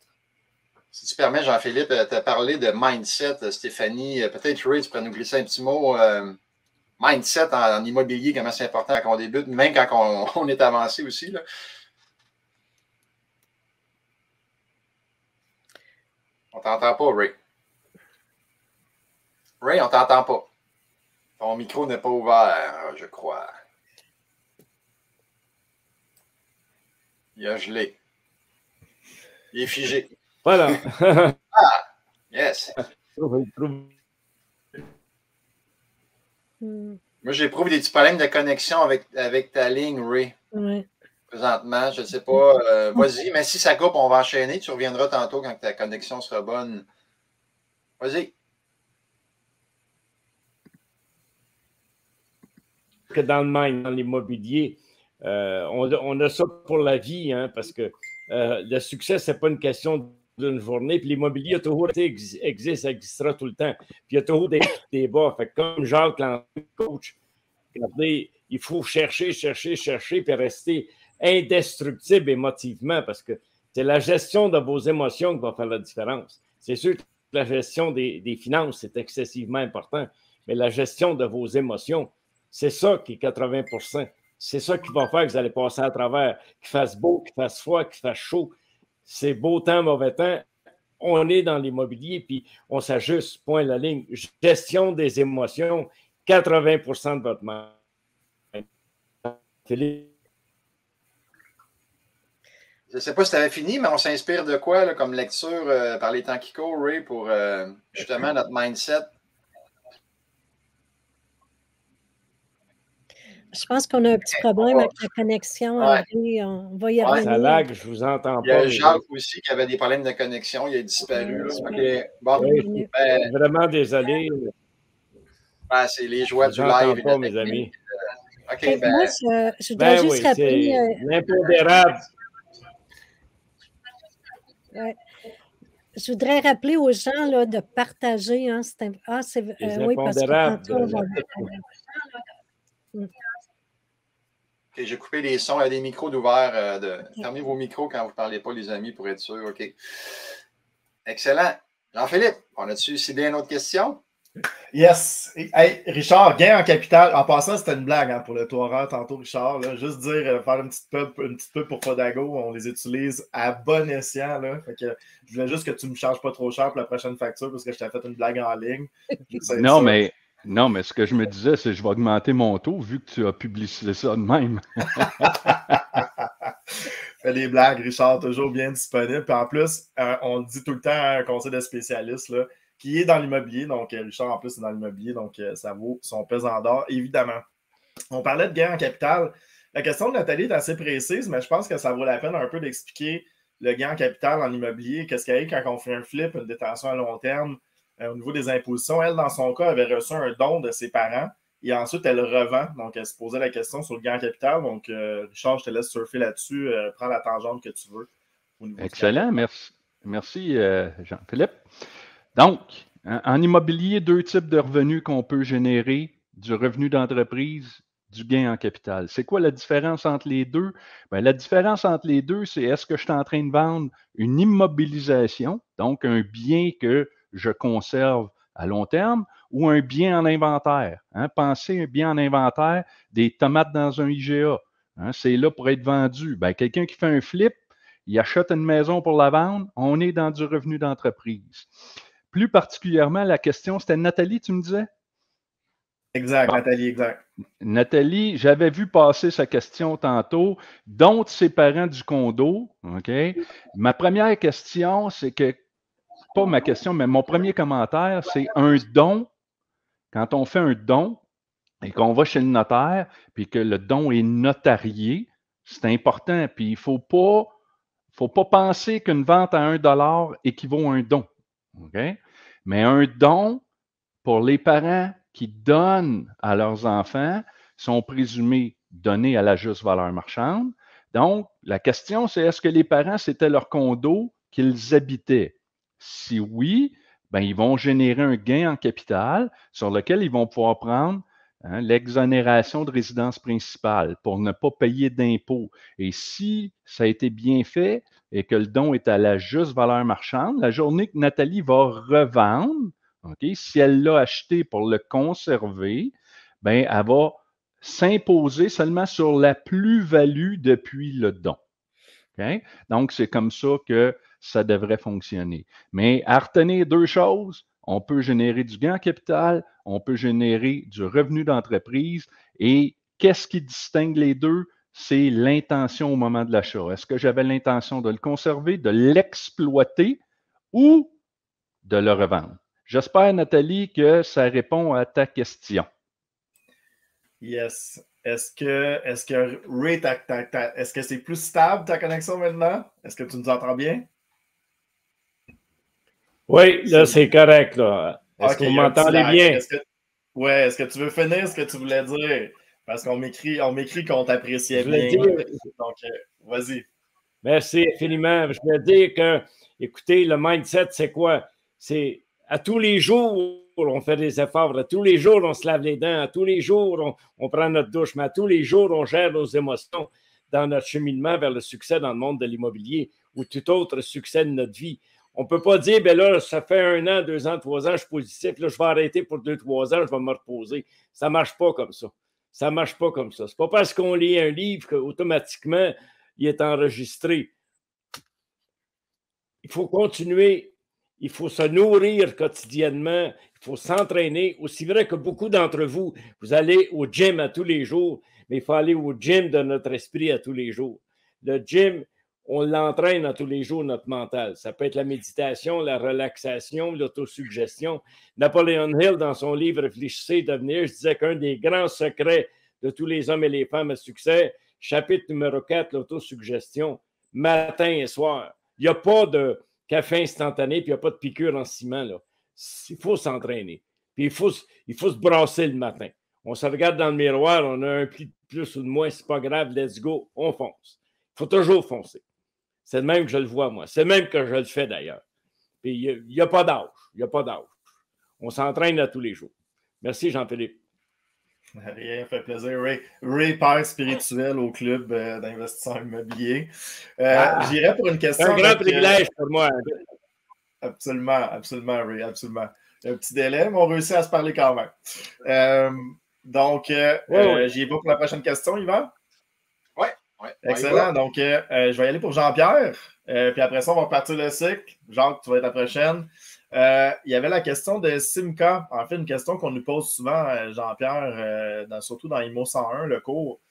S1: Si tu permets, Jean-Philippe, tu as parlé de mindset, Stéphanie. Peut-être, Ray, tu pourrais nous glisser un petit mot. Mindset en immobilier, comment c'est important quand on débute, même quand on est avancé aussi, là. On t'entend pas, Ray. Ray, on t'entend pas. Ton micro n'est pas ouvert, je crois. Il a gelé. Il est figé.
S5: Voilà.
S1: Ah, yes. Moi, j'éprouve des petits problèmes de connexion avec ta ligne, Ray.
S2: Oui.
S1: Présentement, je ne sais pas. Vas-y, mais si ça coupe, on va enchaîner. Tu reviendras tantôt quand ta connexion sera bonne. Vas-y.
S5: Que dans le mind, dans l'immobilier, on a ça pour la vie, hein, parce que le succès, ce n'est pas une question d'une journée. Puis l'immobilier a toujours existe, ça existera tout le temps. Puis il y a toujours des bas. Fait que comme Jacques, le coach, regardez, il faut chercher, puis rester indestructible émotivement, parce que c'est la gestion de vos émotions qui va faire la différence. C'est sûr que la gestion des finances, c'est excessivement important, mais la gestion de vos émotions, c'est ça qui est 80%. C'est ça qui va faire que vous allez passer à travers, qu'il fasse beau, qu'il fasse froid, qu'il fasse chaud. C'est beau temps, mauvais temps. On est dans l'immobilier, puis on s'ajuste, point la ligne. Gestion des émotions, 80% de votre mind. Philippe?
S1: Je ne sais pas si tu avais fini, mais on s'inspire de quoi là, comme lecture par les temps qui courent, Ray, pour justement notre mindset?
S2: Je pense qu'on a un petit problème avec la connexion.
S1: Ouais.
S2: On va y revenir.
S5: Ça lag, je vous entends pas.
S1: Il y a Jacques aussi qui avait des problèmes de connexion. Il a disparu. Okay. Bon,
S5: oui, vraiment désolé.
S1: Ben, c'est les joies du live.
S5: Pas, mes amis.
S1: Okay,
S2: moi, je voudrais juste rappeler...
S5: l'impondérable.
S2: Ouais. Je voudrais rappeler aux gens là, de partager. Hein, oui, parce que tantôt,
S1: OK, j'ai coupé les sons. Il y a des micros d'ouvert. Fermez vos micros quand vous ne parlez pas, les amis, pour être sûr. OK. Excellent. Jean-Philippe, on a-tu ciblé une autre question?
S3: Yes. Hey, Richard, gain en capital. En passant, c'était une blague pour le toureur tantôt, Richard. Là. Juste dire, faire une petite pub pour Podago. On les utilise à bon escient. Là. Fait que, je voulais juste que tu ne me charges pas trop cher pour la prochaine facture parce que je t'ai fait une blague en ligne.
S10: Non, mais ce que je me disais, c'est que je vais augmenter mon taux vu que tu as publicisé ça de même.
S3: Fais les blagues, Richard, toujours bien disponible. Puis en plus, on dit tout le temps à un conseil de spécialistes là, qui est dans l'immobilier. Donc, Richard, en plus, est dans l'immobilier. Donc, ça vaut son pesant d'or, évidemment. On parlait de gain en capital. La question de Nathalie est assez précise, mais je pense que ça vaut la peine un peu d'expliquer le gain en capital en immobilier. Qu'est-ce qu'il y a quand on fait un flip, une détention à long terme? Au niveau des impositions, elle, dans son cas, avait reçu un don de ses parents et ensuite, elle revend. Donc, elle se posait la question sur le gain en capital. Donc, Richard, je te laisse surfer là-dessus. Prends la tangente que tu veux.
S10: Excellent. Merci Jean-Philippe. Donc, en immobilier, 2 types de revenus qu'on peut générer, du revenu d'entreprise, du gain en capital. C'est quoi la différence entre les deux? Bien, la différence entre les deux, c'est est-ce que je suis en train de vendre une immobilisation, donc un bien que je conserve à long terme, ou un bien en inventaire. Hein? Pensez un bien en inventaire, des tomates dans un IGA. Hein? C'est là pour être vendu. Ben, quelqu'un qui fait un flip, il achète une maison pour la vendre, on est dans du revenu d'entreprise. Plus particulièrement, la question, c'était Nathalie, tu me disais?
S3: Exact,
S10: Bon.
S3: Nathalie, exact.
S10: Nathalie, j'avais vu passer sa question tantôt, dont ses parents du condo. OK? Ma première question, c'est que, pas ma question, mais mon premier commentaire, c'est un don. Quand on fait un don et qu'on va chez le notaire, puis que le don est notarié, c'est important. Puis il ne faut pas penser qu'une vente à 1 $ équivaut à un don. OK? Mais un don, pour les parents qui donnent à leurs enfants, sont présumés donnés à la juste valeur marchande. Donc, la question, c'est est-ce que les parents, c'était leur condo qu'ils habitaient? Si oui, ben, ils vont générer un gain en capital sur lequel ils vont pouvoir prendre l'exonération de résidence principale pour ne pas payer d'impôts. Et si ça a été bien fait et que le don est à la juste valeur marchande, la journée que Nathalie va revendre, okay, si elle l'a acheté pour le conserver, ben, elle va s'imposer seulement sur la plus-value depuis le don. Okay? Donc, c'est comme ça que ça devrait fonctionner. Mais à retenir deux choses, on peut générer du gain en capital, on peut générer du revenu d'entreprise. Et qu'est-ce qui distingue les deux? C'est l'intention au moment de l'achat. Est-ce que j'avais l'intention de le conserver, de l'exploiter ou de le revendre? J'espère, Nathalie, que ça répond à ta question.
S3: Yes. Est-ce que Ray, est-ce que c'est plus stable ta connexion maintenant? Est-ce que tu nous entends bien?
S5: Oui, là, c'est correct. Là. Est-ce que vous m'entendez bien?
S3: Est-ce que tu veux finir ce que tu voulais dire? Parce qu'on m'écrit qu'on t'appréciait bien. Donc, vas-y.
S5: Merci infiniment. Je voulais dire que, écoutez, le mindset, c'est quoi? C'est à tous les jours, on fait des efforts. À tous les jours, on se lave les dents. À tous les jours, on prend notre douche. Mais à tous les jours, on gère nos émotions dans notre cheminement vers le succès dans le monde de l'immobilier ou tout autre succès de notre vie. On ne peut pas dire, ben là, ça fait 1 an, 2 ans, 3 ans, je suis positif. Là, je vais arrêter pour 2, 3 ans, je vais me reposer. Ça ne marche pas comme ça. Ça ne marche pas comme ça. Ce n'est pas parce qu'on lit un livre qu'automatiquement, il est enregistré. Il faut continuer. Il faut se nourrir quotidiennement. Il faut s'entraîner. Aussi vrai que beaucoup d'entre vous, vous allez au gym à tous les jours, mais il faut aller au gym de notre esprit à tous les jours. Le gym, on l'entraîne à tous les jours, notre mental. Ça peut être la méditation, la relaxation, l'autosuggestion. Napoléon Hill, dans son livre « Réfléchissez et devenir », je disais qu'un des grands secrets de tous les hommes et les femmes à succès, chapitre numéro 4, l'autosuggestion, matin et soir. Il n'y a pas de café instantané, puis il n'y a pas de piqûre en ciment. Là. Il faut s'entraîner. Puis il faut se brasser le matin. On se regarde dans le miroir, on a un pli de plus ou de moins, c'est pas grave, let's go, on fonce. Il faut toujours foncer. C'est de même que je le vois, moi. C'est même que je le fais, d'ailleurs. Puis il n'y a pas d'âge. Il n'y a pas d'âge. On s'entraîne à tous les jours. Merci, Jean-Philippe.
S3: Rien, fait plaisir. Ray, père spirituel au club d'investisseurs immobiliers. J'irais pour une question.
S5: C'est un grand privilège pour moi.
S3: Absolument, Ray, absolument. Il y a un petit délai, mais on réussit à se parler quand même. Donc, j'y vais pour la prochaine question, Yvan?
S1: Oui.
S3: Excellent. Donc, je vais y aller pour Jean-Pierre. Puis après ça, on va repartir le cycle. Jacques, tu vas être la prochaine. Il y avait la question de Simca. En fait, une question qu'on nous pose souvent, Jean-Pierre, surtout dans IMO 101, le cours.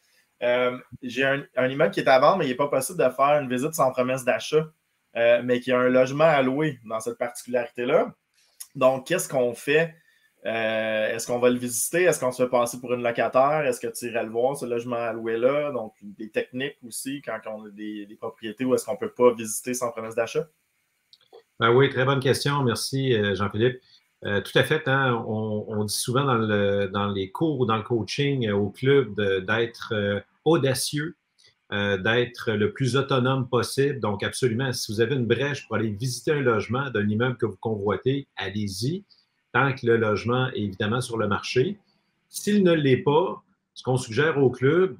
S3: J'ai un immeuble qui est à vendre, mais il n'est pas possible de faire une visite sans promesse d'achat, mais qui a un logement à louer dans cette particularité-là. Donc, qu'est-ce qu'on fait? Est-ce qu'on va le visiter? Est-ce qu'on se fait passer pour une locataire? Est-ce que tu irais le voir, ce logement à louer-là? Donc, des techniques aussi quand on a des propriétés où est-ce qu'on ne peut pas visiter sans promesse d'achat?
S7: Ben oui, très bonne question. Merci, Jean-Philippe. Tout à fait. Hein, on dit souvent dans les cours ou dans le coaching au club d'être audacieux, d'être le plus autonome possible. Donc, absolument, si vous avez une brèche pour aller visiter un logement d'un immeuble que vous convoitez, allez-y, tant que le logement est évidemment sur le marché. S'il ne l'est pas, ce qu'on suggère au club,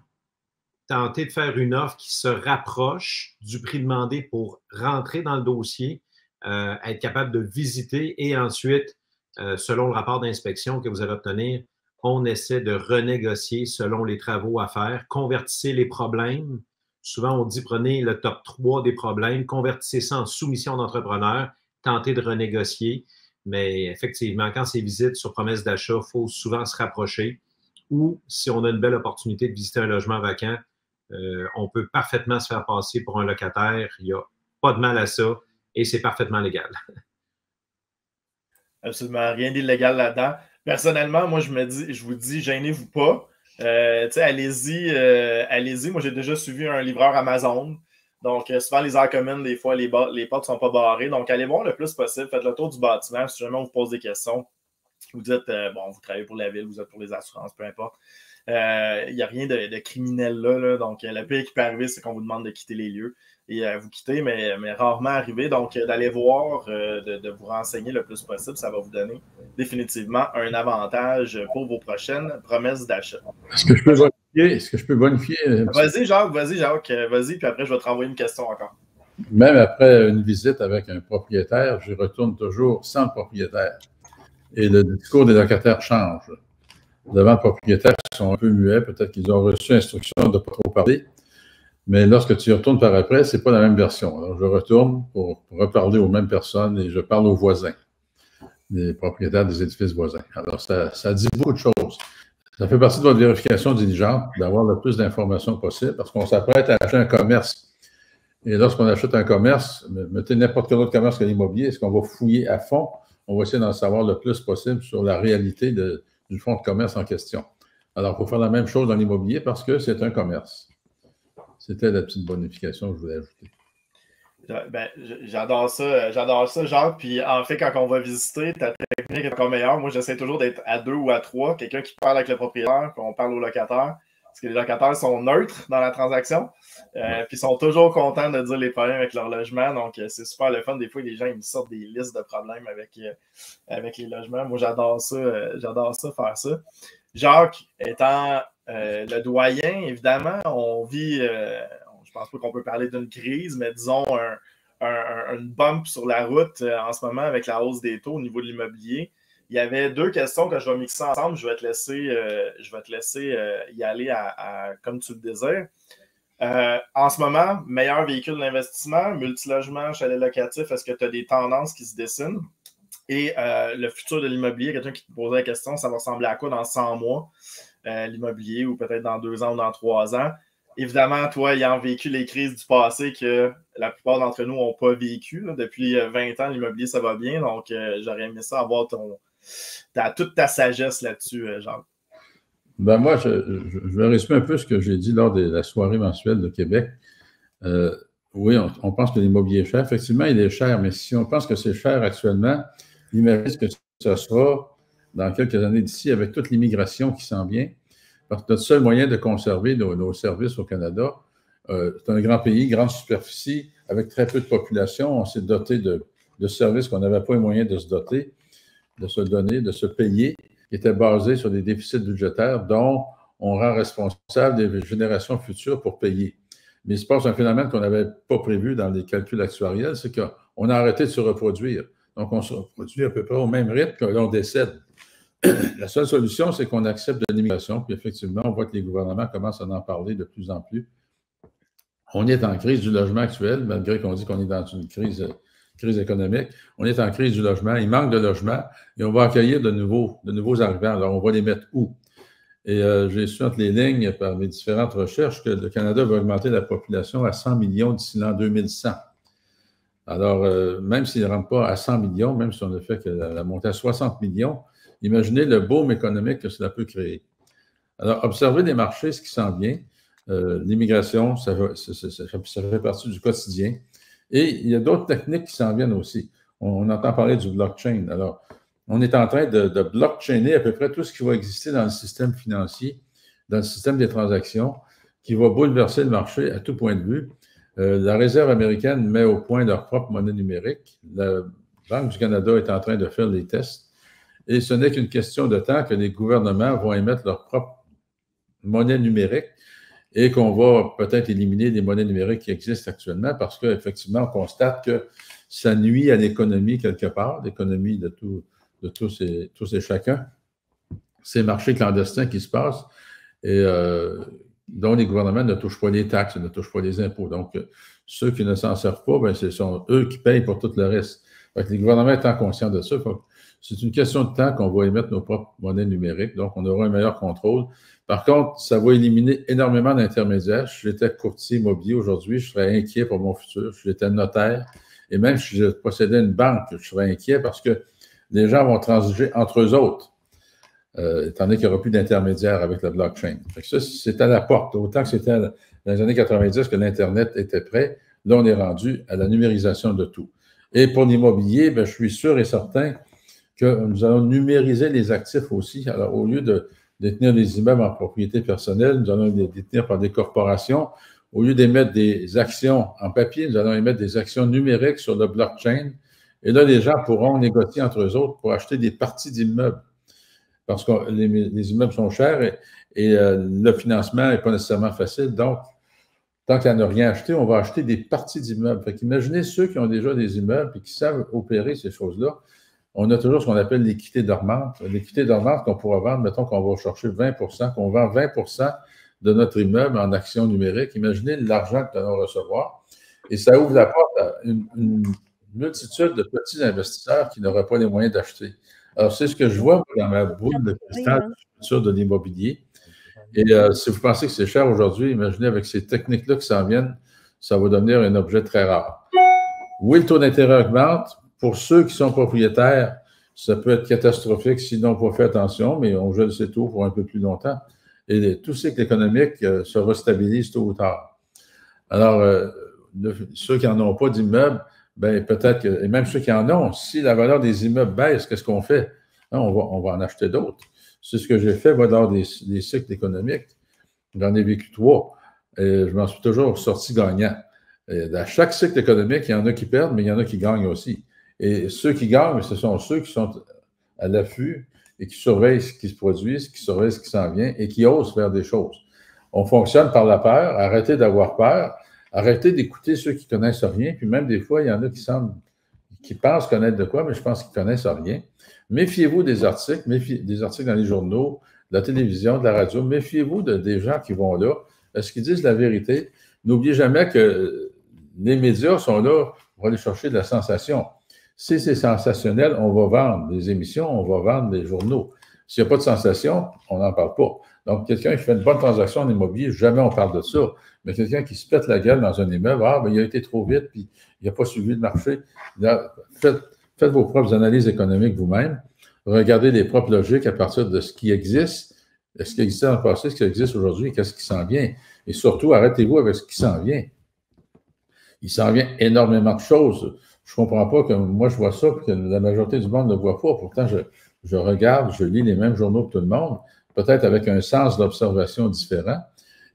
S7: tenter de faire une offre qui se rapproche du prix demandé pour rentrer dans le dossier, être capable de visiter et ensuite selon le rapport d'inspection que vous allez obtenir, on essaie de renégocier selon les travaux à faire. Convertissez les problèmes. Souvent, on dit prenez le top 3 des problèmes, convertissez ça en soumission d'entrepreneur, tentez de renégocier. Mais effectivement, quand c'est visite sur promesse d'achat, il faut souvent se rapprocher. Ou si on a une belle opportunité de visiter un logement vacant, on peut parfaitement se faire passer pour un locataire. Il n'y a pas de mal à ça et c'est parfaitement légal.
S3: Absolument rien d'illégal là-dedans. Personnellement, moi, je vous dis, gênez-vous pas. Allez-y, allez-y. Moi, j'ai déjà suivi un livreur Amazon. Donc, souvent, les aires communes, des fois, les portes ne sont pas barrées. Donc, allez voir le plus possible. Faites le tour du bâtiment. Si jamais on vous pose des questions, vous dites, vous travaillez pour la ville, vous êtes pour les assurances, peu importe. Il n'y a rien de criminel là. Donc, le pire qui peut arriver, c'est qu'on vous demande de quitter les lieux. Et vous quittez, mais rarement arrivé. Donc, d'aller voir, de vous renseigner le plus possible, ça va vous donner définitivement un avantage pour vos prochaines promesses d'achat.
S4: Est-ce que je peux bonifier?
S3: Vas-y, Jacques, vas-y, puis après, je vais te renvoyer une question encore.
S4: Même après une visite avec un propriétaire, je retourne toujours sans le propriétaire. Et le discours des locataires change. Devant le propriétaire, ils sont un peu muets, peut-être qu'ils ont reçu instruction de ne pas trop parler. Mais lorsque tu y retournes par après, ce n'est pas la même version. Alors, je retourne pour reparler aux mêmes personnes et je parle aux voisins, les propriétaires des édifices voisins. Alors, ça dit beaucoup de choses. Ça fait partie de votre vérification diligente d'avoir le plus d'informations possible parce qu'on s'apprête à acheter un commerce. Et lorsqu'on achète un commerce, mettez n'importe quel autre commerce que l'immobilier, est-ce qu'on va fouiller à fond? On va essayer d'en savoir le plus possible sur la réalité du fonds de commerce en question. Alors, il faut faire la même chose dans l'immobilier parce que c'est un commerce. C'était la petite bonification que je voulais ajouter.
S3: J'adore ça, Jacques. Puis en fait, quand on va visiter, ta technique est encore meilleure. Moi, j'essaie toujours d'être à 2 ou à 3, quelqu'un qui parle avec le propriétaire, qu'on parle au locataire. Parce que les locataires sont neutres dans la transaction. Puis ils sont toujours contents de dire les problèmes avec leur logement. Donc, c'est super le fun. Des fois, les gens ils me sortent des listes de problèmes avec les logements. Moi, j'adore ça, faire ça. Jacques, étant le doyen, évidemment, on vit, je pense pas qu'on peut parler d'une crise, mais disons une bump sur la route en ce moment avec la hausse des taux au niveau de l'immobilier. Il y avait 2 questions que je vais mixer ensemble. Je vais te laisser y aller comme tu le désires. En ce moment, meilleur véhicule d'investissement, multilogement, chalet locatif, est-ce que tu as des tendances qui se dessinent? Et le futur de l'immobilier, quelqu'un qui te posait la question, ça va ressembler à quoi dans 100 mois, l'immobilier, ou peut-être dans 2 ans ou dans 3 ans? Évidemment, toi, ayant vécu les crises du passé que la plupart d'entre nous n'ont pas vécu. Là. Depuis 20 ans, l'immobilier, ça va bien. Donc, j'aurais aimé ça avoir toute ta sagesse là-dessus, Jacques.
S4: Ben moi, je vais résumer un peu ce que j'ai dit lors de la soirée mensuelle de Québec. Oui, on pense que l'immobilier est cher. Effectivement, il est cher, mais si on pense que c'est cher actuellement, imaginez ce que ça sera dans quelques années d'ici avec toute l'immigration qui s'en vient. Parce que notre seul moyen de conserver nos services au Canada, c'est un grand pays, grande superficie, avec très peu de population. On s'est doté de services qu'on n'avait pas les moyens de se doter, de se donner, de se payer, qui étaient basés sur des déficits budgétaires dont on rend responsable des générations futures pour payer. Mais il se passe un phénomène qu'on n'avait pas prévu dans les calculs actuariels, c'est qu'on a arrêté de se reproduire. Donc, on se reproduit à peu près au même rythme que l'on décède. La seule solution, c'est qu'on accepte de l'immigration. Puis effectivement, on voit que les gouvernements commencent à en parler de plus en plus. On est en crise du logement actuel, malgré qu'on dit qu'on est dans une crise économique. On est en crise du logement. Il manque de logements et on va accueillir de nouveaux arrivants. Alors, on va les mettre où? Et j'ai su entre les lignes, par mes différentes recherches, que le Canada va augmenter la population à 100 millions d'ici l'an 2100. Alors, même s'il ne rentre pas à 100 millions, même si on a fait que la montée à 60 millions, imaginez le boom économique que cela peut créer. Alors, observez les marchés, ce qui s'en vient. L'immigration, ça fait partie du quotidien. Et il y a d'autres techniques qui s'en viennent aussi. On entend parler du blockchain. Alors, on est en train de blockchainer à peu près tout ce qui va exister dans le système financier, dans le système des transactions, qui va bouleverser le marché à tout point de vue. La Réserve américaine met au point leur propre monnaie numérique. La Banque du Canada est en train de faire les tests. Et ce n'est qu'une question de temps que les gouvernements vont émettre leur propre monnaie numérique et qu'on va peut-être éliminer les monnaies numériques qui existent actuellement parce qu'effectivement, on constate que ça nuit à l'économie quelque part, l'économie de tous et chacun. Ces marchés clandestins qui se passent et dont les gouvernements ne touchent pas les taxes, ne touchent pas les impôts. Donc, ceux qui ne s'en servent pas, ben, ce sont eux qui payent pour tout le reste. Fait que les gouvernements étant conscients de ça, c'est une question de temps qu'on va émettre nos propres monnaies numériques, donc on aura un meilleur contrôle. Par contre, ça va éliminer énormément d'intermédiaires. Si j'étais courtier immobilier aujourd'hui, je serais inquiet pour mon futur. Si j'étais notaire, et même si je possédais une banque, je serais inquiet parce que les gens vont transiger entre eux autres, étant donné qu'il n'y aura plus d'intermédiaires avec la blockchain. Fait que ça, c'est à la porte. Autant que c'était dans les années 90 que l'Internet était prêt, là, on est rendu à la numérisation de tout. Et pour l'immobilier, ben, je suis sûr et certain que nous allons numériser les actifs aussi. Alors, au lieu de détenir des immeubles en propriété personnelle, nous allons les détenir par des corporations. Au lieu d'émettre des actions en papier, nous allons émettre des actions numériques sur le blockchain. Et là, les gens pourront négocier entre eux autres pour acheter des parties d'immeubles. Parce que les immeubles sont chers et le financement n'est pas nécessairement facile. Donc, tant qu'il n'y en a rien acheté, on va acheter des parties d'immeubles. Fait qu'imaginez ceux qui ont déjà des immeubles et qui savent opérer ces choses-là. On a toujours ce qu'on appelle l'équité dormante. L'équité dormante qu'on pourra vendre, mettons qu'on va chercher 20 qu'on vend 20 de notre immeuble en actions numériques. Imaginez l'argent que nous allons recevoir. Et ça ouvre la porte à une multitude de petits investisseurs qui n'auraient pas les moyens d'acheter. Alors, c'est ce que je vois dans ma boule de cristal du futur de l'immobilier. Et si vous pensez que c'est cher aujourd'hui, imaginez avec ces techniques-là qui s'en viennent, ça va devenir un objet très rare. Oui, le taux d'intérêt augmente. Pour ceux qui sont propriétaires, ça peut être catastrophique s'ils n'ont pas fait attention, mais on gèle ces taux pour un peu plus longtemps. Et tout cycle économique se restabilise tôt ou tard. Alors, ceux qui n'en ont pas d'immeubles, ben peut-être que, et même ceux qui en ont, si la valeur des immeubles baisse, qu'est-ce qu'on fait? Hein, on va en acheter d'autres. C'est ce que j'ai fait, moi, lors des cycles économiques. J'en ai vécu 3. Et je m'en suis toujours sorti gagnant. Et dans chaque cycle économique, il y en a qui perdent, mais il y en a qui gagnent aussi. Et ceux qui gagnent, ce sont ceux qui sont à l'affût et qui surveillent ce qui se produit, qui surveillent ce qui s'en vient et qui osent faire des choses. On fonctionne par la peur. Arrêtez d'avoir peur. Arrêtez d'écouter ceux qui connaissent rien. Puis même des fois, il y en a qui pensent connaître de quoi, mais je pense qu'ils connaissent rien. Méfiez-vous des articles, des articles dans les journaux, de la télévision, de la radio. Méfiez-vous des gens qui vont là. Est-ce qu'ils disent la vérité? N'oubliez jamais que les médias sont là pour aller chercher de la sensation. Si c'est sensationnel, on va vendre des émissions, on va vendre des journaux. S'il n'y a pas de sensation, on n'en parle pas. Donc, quelqu'un qui fait une bonne transaction en immobilier, jamais on parle de ça. Mais quelqu'un qui se pète la gueule dans un immeuble, ben, il a été trop vite, puis il n'a pas suivi le marché. Là, faites vos propres analyses économiques vous-même. Regardez les propres logiques à partir de ce qui existe, ce qui existait dans le passé, ce qui existe aujourd'hui, et qu'est-ce qui s'en vient. Et surtout, arrêtez-vous avec ce qui s'en vient. Il s'en vient énormément de choses. Je ne comprends pas que moi, je vois ça, et que la majorité du monde ne le voit pas. Pourtant, je regarde, je lis les mêmes journaux que tout le monde, peut-être avec un sens d'observation différent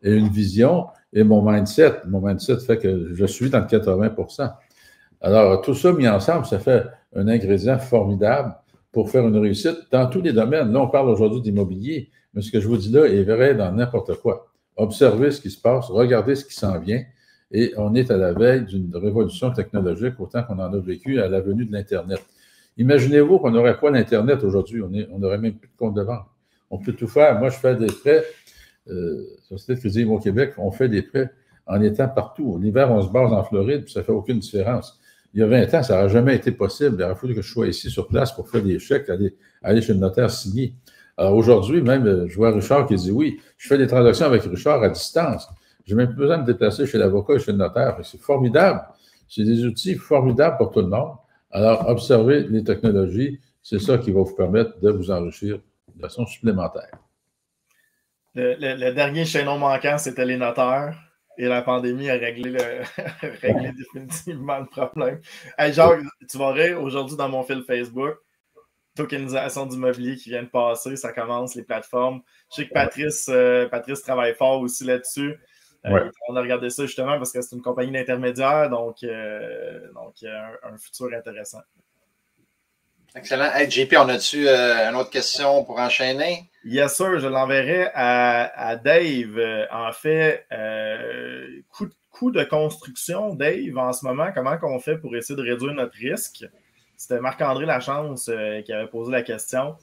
S4: et une vision et mon mindset. Mon mindset fait que je suis dans le 80%. Alors, tout ça mis ensemble, ça fait un ingrédient formidable pour faire une réussite dans tous les domaines. Là, on parle aujourd'hui d'immobilier, mais ce que je vous dis là est vrai dans n'importe quoi. Observez ce qui se passe, regardez ce qui s'en vient, et on est à la veille d'une révolution technologique autant qu'on en a vécu à la venue de l'Internet. Imaginez-vous qu'on n'aurait pas l'Internet aujourd'hui, on n'aurait même plus de compte de banque. On peut tout faire. Moi, je fais des prêts. Société de crédit au Québec, on fait des prêts en étant partout. L'hiver, on se base en Floride, puis ça ne fait aucune différence. Il y a 20 ans, ça n'aurait jamais été possible. Il aurait fallu que je sois ici sur place pour faire des chèques, aller chez le notaire signer. Alors aujourd'hui, même, je vois Richard qui dit oui, je fais des transactions avec Richard à distance. Je n'ai même plus besoin de me déplacer chez l'avocat et chez le notaire. C'est formidable. C'est des outils formidables pour tout le monde. Alors, observez les technologies. C'est ça qui va vous permettre de vous enrichir de façon supplémentaire.
S3: Le dernier chaînon manquant, c'était les notaires. Et la pandémie a réglé définitivement le problème. Hey, Jacques, tu vas rire, aujourd'hui dans mon fil Facebook, tokenisation d'immobilier qui vient de passer, ça commence, les plateformes. Je sais que Patrice travaille fort aussi là-dessus.
S4: Ouais.
S3: On a regardé ça justement parce que c'est une compagnie d'intermédiaire, donc un futur intéressant.
S1: Excellent. Hey, JP, on a-tu une autre question pour enchaîner?
S3: Yes, sir. Je l'enverrai à Dave. En fait, coût de construction, Dave, en ce moment, comment on fait pour essayer de réduire notre risque? C'était Marc-André Lachance qui avait posé la question.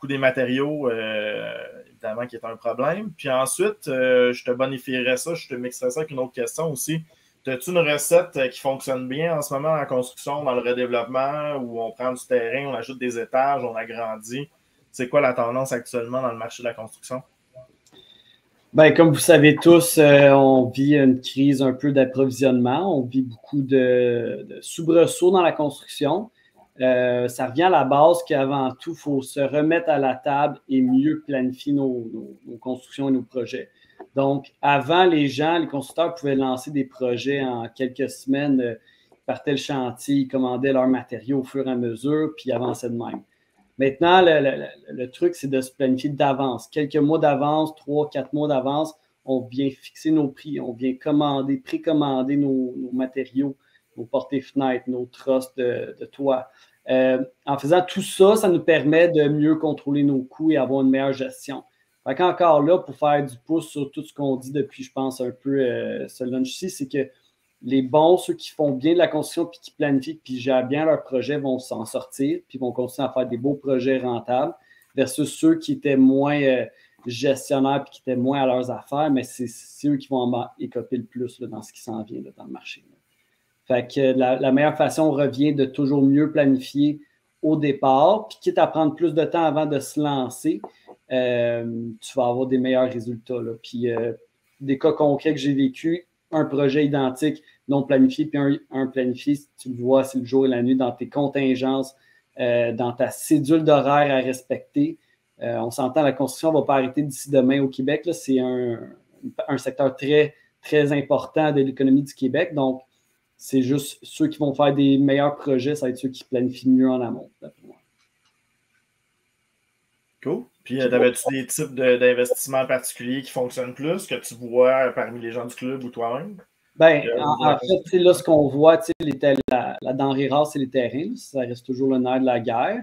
S3: Coût des matériaux, évidemment, qui est un problème. Puis ensuite, je te bonifierais ça, je te mixerais ça avec une autre question aussi. As-tu une recette qui fonctionne bien en ce moment en construction, dans le redéveloppement, où on prend du terrain, on ajoute des étages, on agrandit? C'est quoi la tendance actuellement dans le marché de la construction?
S9: Bien, comme vous savez tous, on vit une crise un peu d'approvisionnement. On vit beaucoup de soubresauts dans la construction. Ça revient à la base qu'avant tout, il faut se remettre à la table et mieux planifier nos constructions et nos projets. Donc, avant, les constructeurs pouvaient lancer des projets en quelques semaines, ils partaient le chantier, ils commandaient leurs matériaux au fur et à mesure, puis ils avançaient de même. Maintenant, le truc, c'est de se planifier d'avance. Quelques mois d'avance, 3, 4 mois d'avance, on vient fixer nos prix, on vient précommander nos matériaux, nos portées-fenêtres, nos trosses de toit. En faisant tout ça, ça nous permet de mieux contrôler nos coûts et avoir une meilleure gestion. Fait qu'encore là, pour faire du pouce sur tout ce qu'on dit depuis, je pense, un peu ce lunch-ci, c'est que les bons, ceux qui font bien de la construction, puis qui planifient, puis gèrent bien leur projet, vont s'en sortir, puis vont continuer à faire des beaux projets rentables, versus ceux qui étaient moins gestionnaires, puis qui étaient moins à leurs affaires, mais c'est eux qui vont en écoper le plus là, dans ce qui s'en vient là, dans le marché. Là. Fait que la meilleure façon revient de toujours mieux planifier au départ, puis quitte à prendre plus de temps avant de se lancer, tu vas avoir des meilleurs résultats. Là. Puis des cas concrets que j'ai vécu, un projet identique non planifié, puis un planifié, tu le vois, c'est le jour et la nuit dans tes contingences, dans ta cédule d'horaire à respecter. On s'entend, la construction ne va pas arrêter d'ici demain au Québec. Là. C'est un secteur très, très important de l'économie du Québec. Donc, c'est juste ceux qui vont faire des meilleurs projets, ça va être ceux qui planifient mieux en amont, d'après moi.
S3: Cool. Puis, avais-tu des types d'investissements particuliers qui fonctionnent plus, que tu vois parmi les gens du club ou toi-même?
S9: Bien, en fait, là, ce qu'on voit, la denrée rare, c'est les terrains. Ça reste toujours le nerf de la guerre.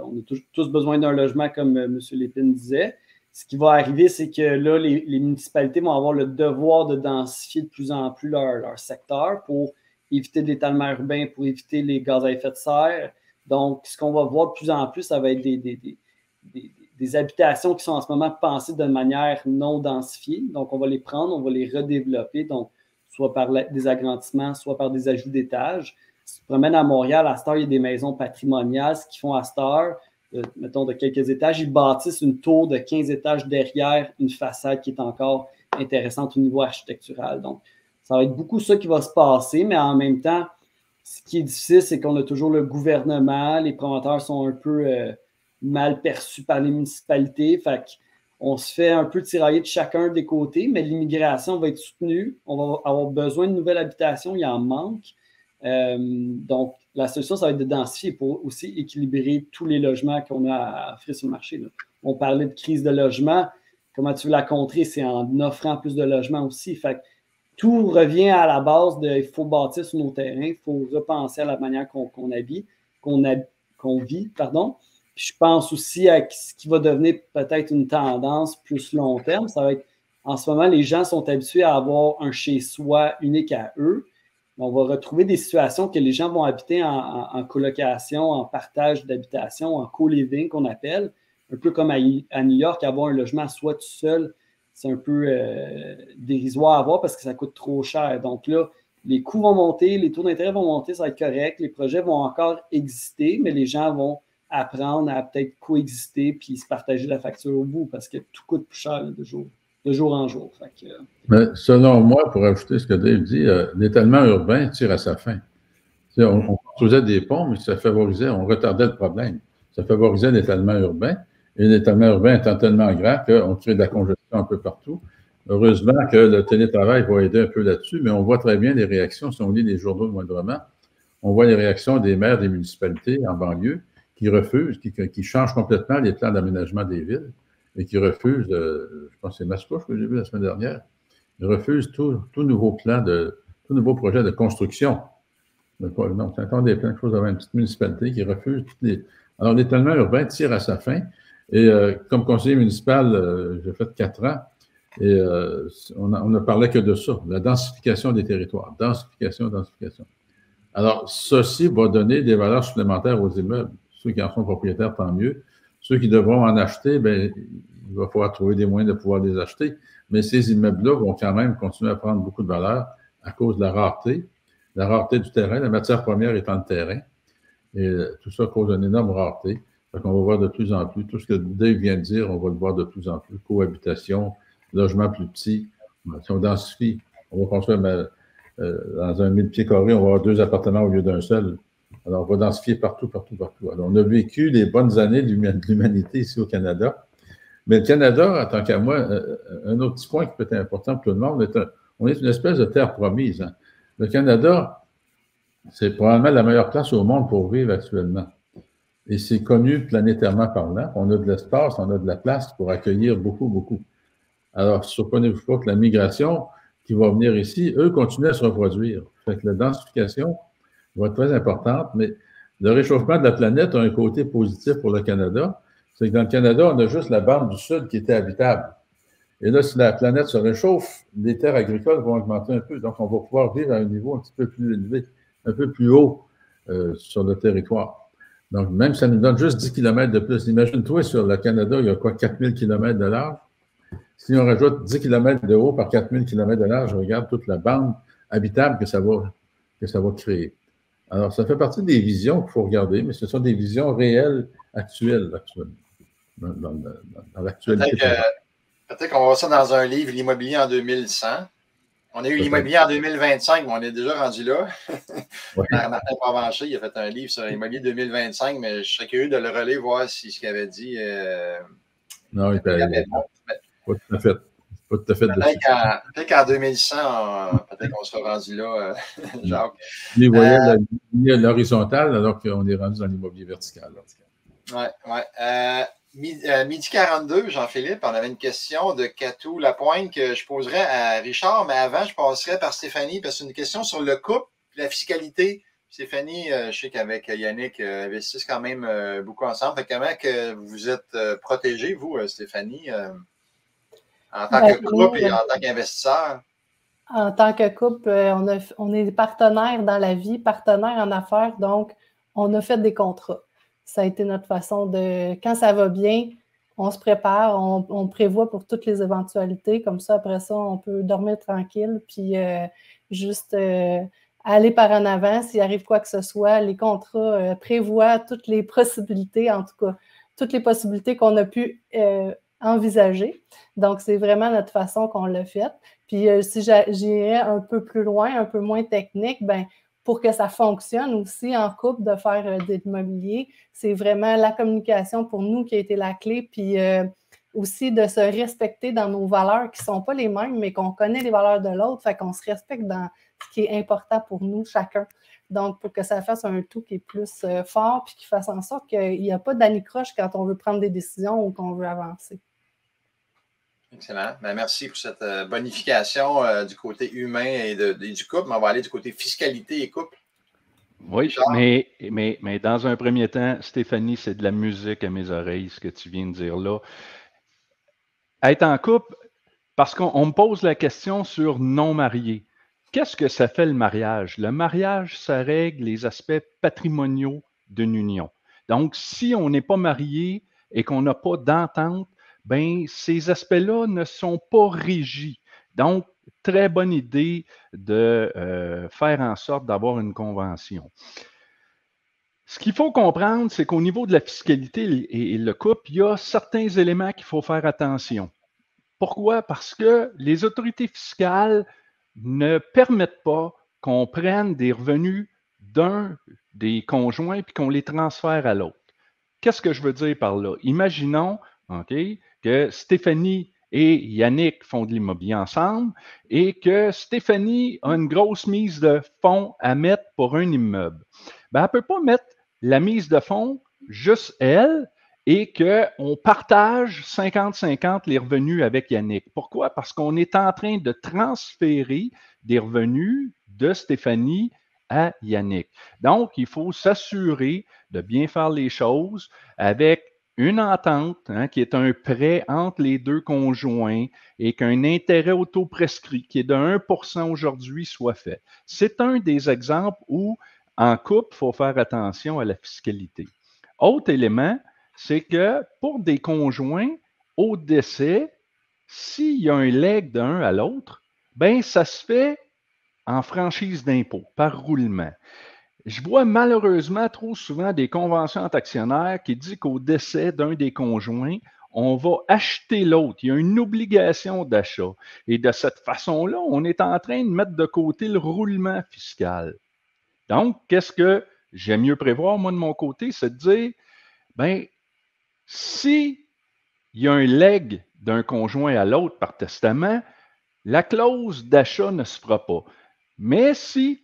S9: On a tous besoin d'un logement, comme M. Lépine disait. Ce qui va arriver, c'est que là, les municipalités vont avoir le devoir de densifier de plus en plus leur secteur pour éviter l'étalement urbain, pour éviter les gaz à effet de serre. Donc, ce qu'on va voir de plus en plus, ça va être des habitations qui sont en ce moment pensées de manière non densifiée. Donc, on va les prendre, on va les redévelopper, donc soit par des agrandissements, soit par des ajouts d'étages. Si tu te promènes à Montréal, à cette heure, il y a des maisons patrimoniales. Ce qu'ils font à cette heure, mettons de quelques étages, ils bâtissent une tour de 15 étages derrière une façade qui est encore intéressante au niveau architectural. Donc, ça va être beaucoup ça qui va se passer, mais en même temps, ce qui est difficile, c'est qu'on a toujours le gouvernement, les promoteurs sont un peu mal perçus par les municipalités, fait qu'on se fait un peu tirailler de chacun des côtés, mais l'immigration va être soutenue, on va avoir besoin de nouvelles habitations, il en manque. Donc, la solution, ça va être de densifier pour aussi équilibrer tous les logements qu'on a à offrir sur le marché. Là. On parlait de crise de logement, comment tu veux la contrer, c'est en offrant plus de logements aussi, fait que tout revient à la base de il faut bâtir sur nos terrains, il faut repenser à la manière qu'on vit. Puis je pense aussi à ce qui va devenir peut-être une tendance plus long terme. Ça va être, en ce moment, les gens sont habitués à avoir un chez-soi unique à eux. On va retrouver des situations que les gens vont habiter en colocation, en partage d'habitation, en co-living qu'on appelle, un peu comme à New York, avoir un logement soit tout seul, c'est un peu dérisoire à avoir parce que ça coûte trop cher. Donc là, les coûts vont monter, les taux d'intérêt vont monter, ça va être correct. Les projets vont encore exister, mais les gens vont apprendre à peut-être coexister puis se partager la facture au bout parce que tout coûte plus cher là, de jour en jour. Fait que,
S4: mais selon moi, pour ajouter ce que Dave dit, l'étalement urbain tire à sa fin. On construisait des ponts, mais ça favorisait, on retardait le problème. Ça favorisait l'étalement urbain. Et l'étalement urbain étant tellement grand qu'on crée de la congestion un peu partout. Heureusement que le télétravail va aider un peu là-dessus, mais on voit très bien les réactions, si on lit les journaux moindrement, on voit les réactions des maires des municipalités en banlieue qui refusent, qui changent complètement les plans d'aménagement des villes et qui refusent, je pense que c'est Mascouche que j'ai vu la semaine dernière, ils refusent tout nouveau plan, tout nouveau projet de construction. Non, c'est encore des plans, quelque chose dans une petite municipalité qui refuse toutes les... Alors, l'étalement urbain tire à sa fin. Et comme conseiller municipal, j'ai fait 4 ans et on ne parlait que de ça, la densification des territoires. Densification. Alors, ceci va donner des valeurs supplémentaires aux immeubles. Ceux qui en sont propriétaires, tant mieux. Ceux qui devront en acheter, bien, il va falloir trouver des moyens de pouvoir les acheter. Mais ces immeubles-là vont quand même continuer à prendre beaucoup de valeur à cause de la rareté du terrain, la matière première étant le terrain. Et tout ça cause une énorme rareté. Donc, on va voir de plus en plus, tout ce que Dave vient de dire, on va le voir de plus en plus. Cohabitation, logement plus petit. Si on densifie, on va construire dans un 1000 pieds carrés, on va avoir 2 appartements au lieu d'un seul. Alors, on va densifier partout. Alors, on a vécu les bonnes années de l'humanité ici au Canada. Mais le Canada, en tant qu'à moi, un autre petit point qui peut être important pour tout le monde, on est une espèce de terre promise. Hein. Le Canada, c'est probablement la meilleure place au monde pour vivre actuellement. Et c'est connu planétairement parlant. On a de l'espace, on a de la place pour accueillir beaucoup. Alors, surprenez-vous pas que la migration qui va venir ici, eux, continuent à se reproduire. Fait que la densification va être très importante, mais le réchauffement de la planète a un côté positif pour le Canada. C'est que dans le Canada, on a juste la bande du sud qui était habitable. Et là, si la planète se réchauffe, les terres agricoles vont augmenter un peu. Donc, on va pouvoir vivre à un niveau un petit peu plus élevé, un peu plus haut sur le territoire. Donc, même si ça nous donne juste 10 km de plus, imagine-toi, sur le Canada, il y a quoi, 4000 km de large? Si on rajoute 10 km de haut par 4000 km de large, je regarde toute la bande habitable que ça va créer. Alors, ça fait partie des visions qu'il faut regarder, mais ce sont des visions réelles, actuelles, dans l'actualité.
S1: Peut-être qu'on va voir ça dans un livre, l'immobilier en 2100. On a eu l'immobilier en 2025, mais on est déjà rendu là. Ouais. Martin Provencher, il a fait un livre sur l'immobilier 2025, mais je serais curieux de le relayer, voir si ce qu'il avait dit.
S4: Non, il avait pas tout à fait. Pas tout à fait
S1: peut-être qu'en 2100, peut-être qu'on sera rendu là, Jacques.
S4: Vous voyez la ligne horizontale, alors qu'on est rendu dans l'immobilier vertical.
S1: Oui. Midi 42, Jean-Philippe, on avait une question de Catou Lapointe que je poserais à Richard, mais avant, je passerai par Stéphanie, parce que c'est une question sur le couple et la fiscalité. Stéphanie, je sais qu'avec Yannick, investissent quand même beaucoup ensemble. Fait comment que vous êtes protégés, vous, Stéphanie, en tant que couple et en tant qu'investisseur?
S6: En tant que couple, on est partenaires dans la vie, partenaires en affaires, donc on a fait des contrats. Ça a été notre façon de, quand ça va bien, on se prépare, on prévoit pour toutes les éventualités. Comme ça, après ça, on peut dormir tranquille, puis juste aller par en avant. S'il arrive quoi que ce soit, les contrats prévoient toutes les possibilités, en tout cas, toutes les possibilités qu'on a pu envisager. Donc, c'est vraiment notre façon qu'on l'a fait. Puis, si j'irais un peu plus loin, un peu moins technique, ben pour que ça fonctionne aussi en couple de faire de l'immobilier, c'est vraiment la communication pour nous qui a été la clé, puis aussi de se respecter dans nos valeurs qui ne sont pas les mêmes, mais qu'on connaît les valeurs de l'autre, fait qu'on se respecte dans ce qui est important pour nous, chacun. Donc, pour que ça fasse un tout qui est plus fort, puis qui fasse en sorte qu'il n'y a pas d'anicroche quand on veut prendre des décisions ou qu'on veut avancer.
S1: Excellent. Ben, merci pour cette bonification du côté humain et du couple. Mais on va aller du côté fiscalité et couple.
S10: Oui, mais dans un premier temps, Stéphanie, c'est de la musique à mes oreilles, ce que tu viens de dire là. Être en couple, parce qu'on me pose la question sur non marié. Qu'est-ce que ça fait le mariage? Le mariage, ça règle les aspects patrimoniaux d'une union. Donc, si on n'est pas marié et qu'on n'a pas d'entente, bien, ces aspects-là ne sont pas régis. Donc, très bonne idée de faire en sorte d'avoir une convention. Ce qu'il faut comprendre, c'est qu'au niveau de la fiscalité et le couple, il y a certains éléments qu'il faut faire attention. Pourquoi? Parce que les autorités fiscales ne permettent pas qu'on prenne des revenus d'un des conjoints puis qu'on les transfère à l'autre. Qu'est-ce que je veux dire par là? Imaginons, OK, que Stéphanie et Yannick font de l'immobilier ensemble et que Stéphanie a une grosse mise de fonds à mettre pour un immeuble. Bien, elle ne peut pas mettre la mise de fonds juste elle et qu'on partage 50-50 les revenus avec Yannick. Pourquoi? Parce qu'on est en train de transférer des revenus de Stéphanie à Yannick. Donc, il faut s'assurer de bien faire les choses avec une entente qui est un prêt entre les deux conjoints et qu'un intérêt autoprescrit qui est de 1% aujourd'hui soit fait. C'est un des exemples où en couple, il faut faire attention à la fiscalité. Autre élément, c'est que pour des conjoints, au décès, s'il y a un legs d'un à l'autre, ben ça se fait en franchise d'impôt, par roulement. Je vois malheureusement trop souvent des conventions entre actionnaires qui disent qu'au décès d'un des conjoints, on va acheter l'autre. Il y a une obligation d'achat. Et de cette façon-là, on est en train de mettre de côté le roulement fiscal. Donc, qu'est-ce que j'aime mieux prévoir, moi, de mon côté, c'est de dire, ben, si il y a un legs d'un conjoint à l'autre par testament, la clause d'achat ne se fera pas. Mais si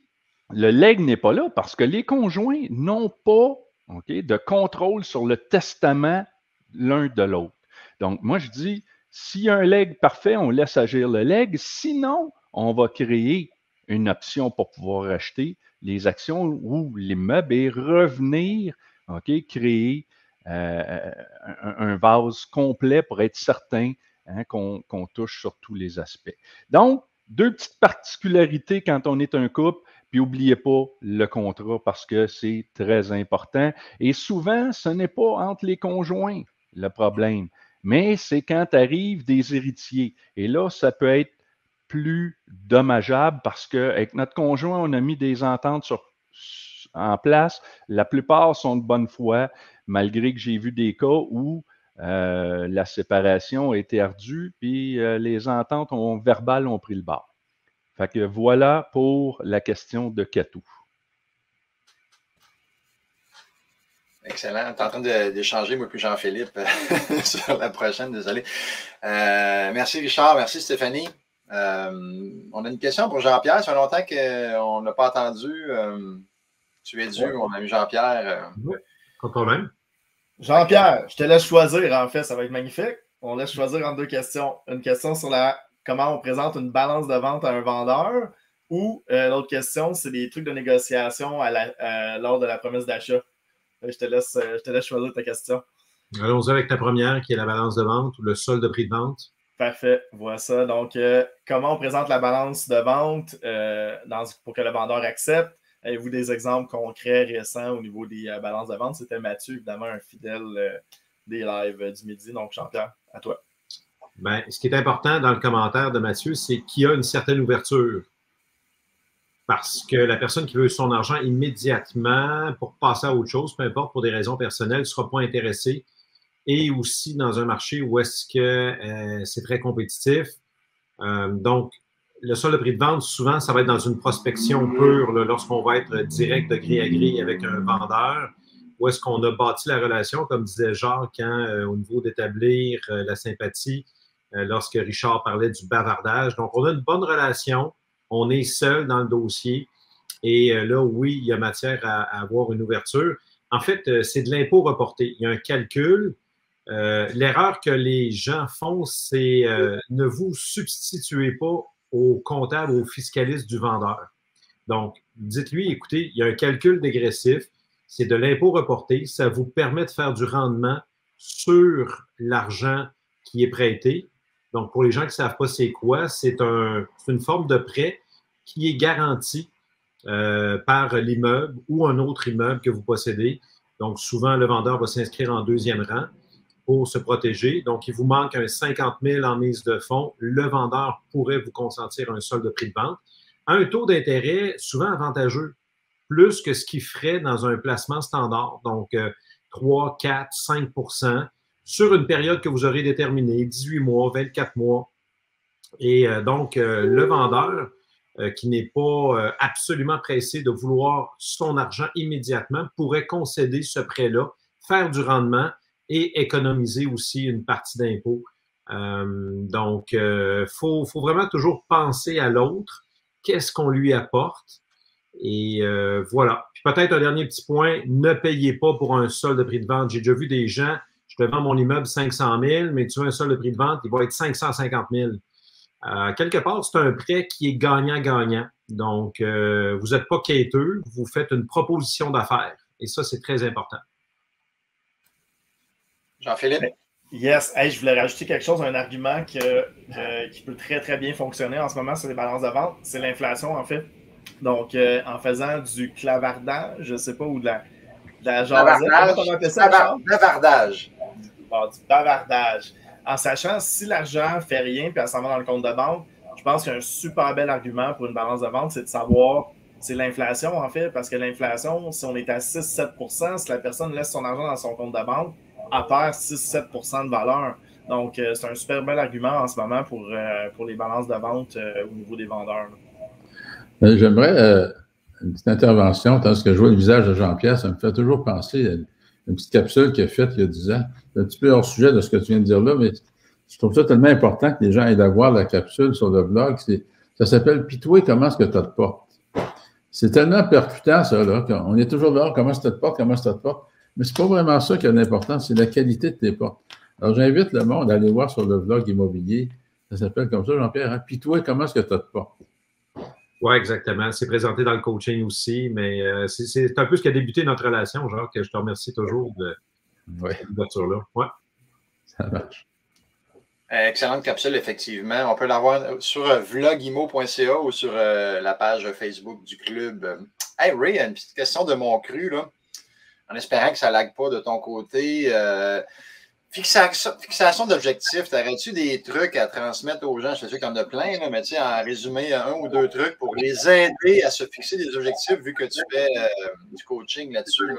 S10: le legs n'est pas là, parce que les conjoints n'ont pas de contrôle sur le testament l'un de l'autre. Donc, moi, je dis, s'il y a un legs parfait, on laisse agir le legs. Sinon, on va créer une option pour pouvoir acheter les actions ou l'immeuble et revenir créer un vase complet pour être certain qu'on touche sur tous les aspects. Donc, deux petites particularités quand on est un couple, puis n'oubliez pas le contrat parce que c'est très important. Et souvent, ce n'est pas entre les conjoints le problème, mais c'est quand arrivent des héritiers. Et là, ça peut être plus dommageable parce qu'avec notre conjoint, on a mis des ententes en place. La plupart sont de bonne foi, malgré que j'ai vu des cas où la séparation a été ardue, puis les ententes verbales ont pris le bord. Fait que voilà pour la question de Catou.
S1: Excellent. On est en train d'échanger, moi puis Jean-Philippe, sur la prochaine, désolé. Merci Richard, merci Stéphanie. On a une question pour Jean-Pierre. Ça fait longtemps qu'on n'a pas entendu. Tu es dû, mon ami Jean-Pierre.
S7: Pas de problème.
S3: Jean-Pierre, je te laisse choisir, en fait, ça va être magnifique. On laisse choisir entre deux questions. Une question sur comment on présente une balance de vente à un vendeur ou l'autre question, c'est des trucs de négociation lors de la promesse d'achat. Je te laisse choisir ta question.
S7: Allons-y avec ta première, qui est la balance de vente ou le solde de prix de vente.
S3: Parfait, voilà ça. Donc, comment on présente la balance de vente pour que le vendeur accepte? Avez-vous des exemples concrets, récents au niveau des balances de vente? C'était Mathieu, évidemment, un fidèle des lives du midi. Donc, Jean-Pierre, à toi.
S7: Bien, ce qui est important dans le commentaire de Mathieu, c'est qu'il y a une certaine ouverture. Parce que la personne qui veut son argent immédiatement pour passer à autre chose, peu importe, pour des raisons personnelles, ne sera pas intéressée. Et aussi dans un marché où est-ce que c'est très compétitif. Donc, le solde de prix de vente, souvent, ça va être dans une prospection pure, lorsqu'on va être direct de gré à gré avec un vendeur, où est-ce qu'on a bâti la relation, comme disait Jacques, au niveau d'établir la sympathie, lorsque Richard parlait du bavardage. Donc, on a une bonne relation, on est seul dans le dossier, et là, oui, il y a matière à avoir une ouverture. En fait, c'est de l'impôt reporté. Il y a un calcul. L'erreur que les gens font, c'est ne vous substituez pas au comptable, au fiscaliste du vendeur. Donc, dites-lui, écoutez, il y a un calcul dégressif, c'est de l'impôt reporté, ça vous permet de faire du rendement sur l'argent qui est prêté. Donc, pour les gens qui ne savent pas c'est quoi, c'est une forme de prêt qui est garantie par l'immeuble ou un autre immeuble que vous possédez. Donc, souvent, le vendeur va s'inscrire en deuxième rang pour se protéger. Donc, il vous manque un 50 000 en mise de fonds. Le vendeur pourrait vous consentir un solde de prix de vente à un taux d'intérêt souvent avantageux, plus que ce qu'il ferait dans un placement standard. Donc, 3, 4, 5 % sur une période que vous aurez déterminée, 18 mois, 24 mois. Et donc, le vendeur qui n'est pas absolument pressé de vouloir son argent immédiatement pourrait concéder ce prêt-là, faire du rendement et économiser aussi une partie d'impôt. Donc, faut vraiment toujours penser à l'autre, qu'est-ce qu'on lui apporte. Et voilà. Puis peut-être un dernier petit point, ne payez pas pour un solde de prix de vente. J'ai déjà vu des gens, je te vends mon immeuble 500 000, mais tu veux un solde de prix de vente, il va être 550 000. Quelque part, c'est un prêt qui est gagnant-gagnant. Donc, vous n'êtes pas quêteux, vous faites une proposition d'affaires. Et ça, c'est très important.
S1: Jean-Philippe?
S3: Yes. Hey, je voulais rajouter quelque chose, un argument qui peut très, très bien fonctionner en ce moment sur les balances de vente. C'est l'inflation, en fait. Donc, en faisant du clavardage, je ne sais pas, ou de la jasette. Comment on appelle ça,
S1: bavardage.
S3: Bon, du bavardage. En sachant si l'argent ne fait rien puis elle s'en va dans le compte de banque, je pense qu'un super bel argument pour une balance de vente, c'est de savoir, c'est l'inflation en fait, parce que l'inflation, si on est à 6-7 si la personne laisse son argent dans son compte de banque, elle perd 6-7 de valeur. Donc, c'est un super bel argument en ce moment pour les balances de vente au niveau des vendeurs.
S4: J'aimerais une petite intervention, parce que je vois le visage de Jean-Pierre, ça me fait toujours penser à une petite capsule qu'il a faite il y a 10 ans. C'est un petit peu hors sujet de ce que tu viens de dire là, mais je trouve ça tellement important que les gens aillent la voir, la capsule sur le blog. Ça s'appelle « Pitoué, comment est-ce que tu te portes ». C'est tellement percutant, ça, là, qu'on est toujours là, comment est-ce que tu te portes, comment est-ce que tu te portes. Mais c'est pas vraiment ça qui a d'importance, c'est la qualité de tes portes. Alors, j'invite le monde à aller voir sur le blog immobilier. Ça s'appelle comme ça, Jean-Pierre, hein? Pitoué, comment est-ce que tu te portes.
S7: Oui, exactement. C'est présenté dans le coaching aussi, mais c'est un peu ce qui a débuté notre relation, genre, que je te remercie toujours de cette ouverture-là. Ouais.
S4: Ça marche.
S1: Excellente capsule, effectivement. On peut l'avoir sur vlogimo.ca ou sur la page Facebook du club. Hey Ray, une petite question de mon cru, là. En espérant que ça ne lag pas de ton côté. Fixation d'objectifs, t'aurais-tu des trucs à transmettre aux gens? Je sais qu'il y en a plein, là, mais tu sais, en résumé, 1 ou 2 trucs pour les aider à se fixer des objectifs, vu que tu fais du coaching là-dessus. Là.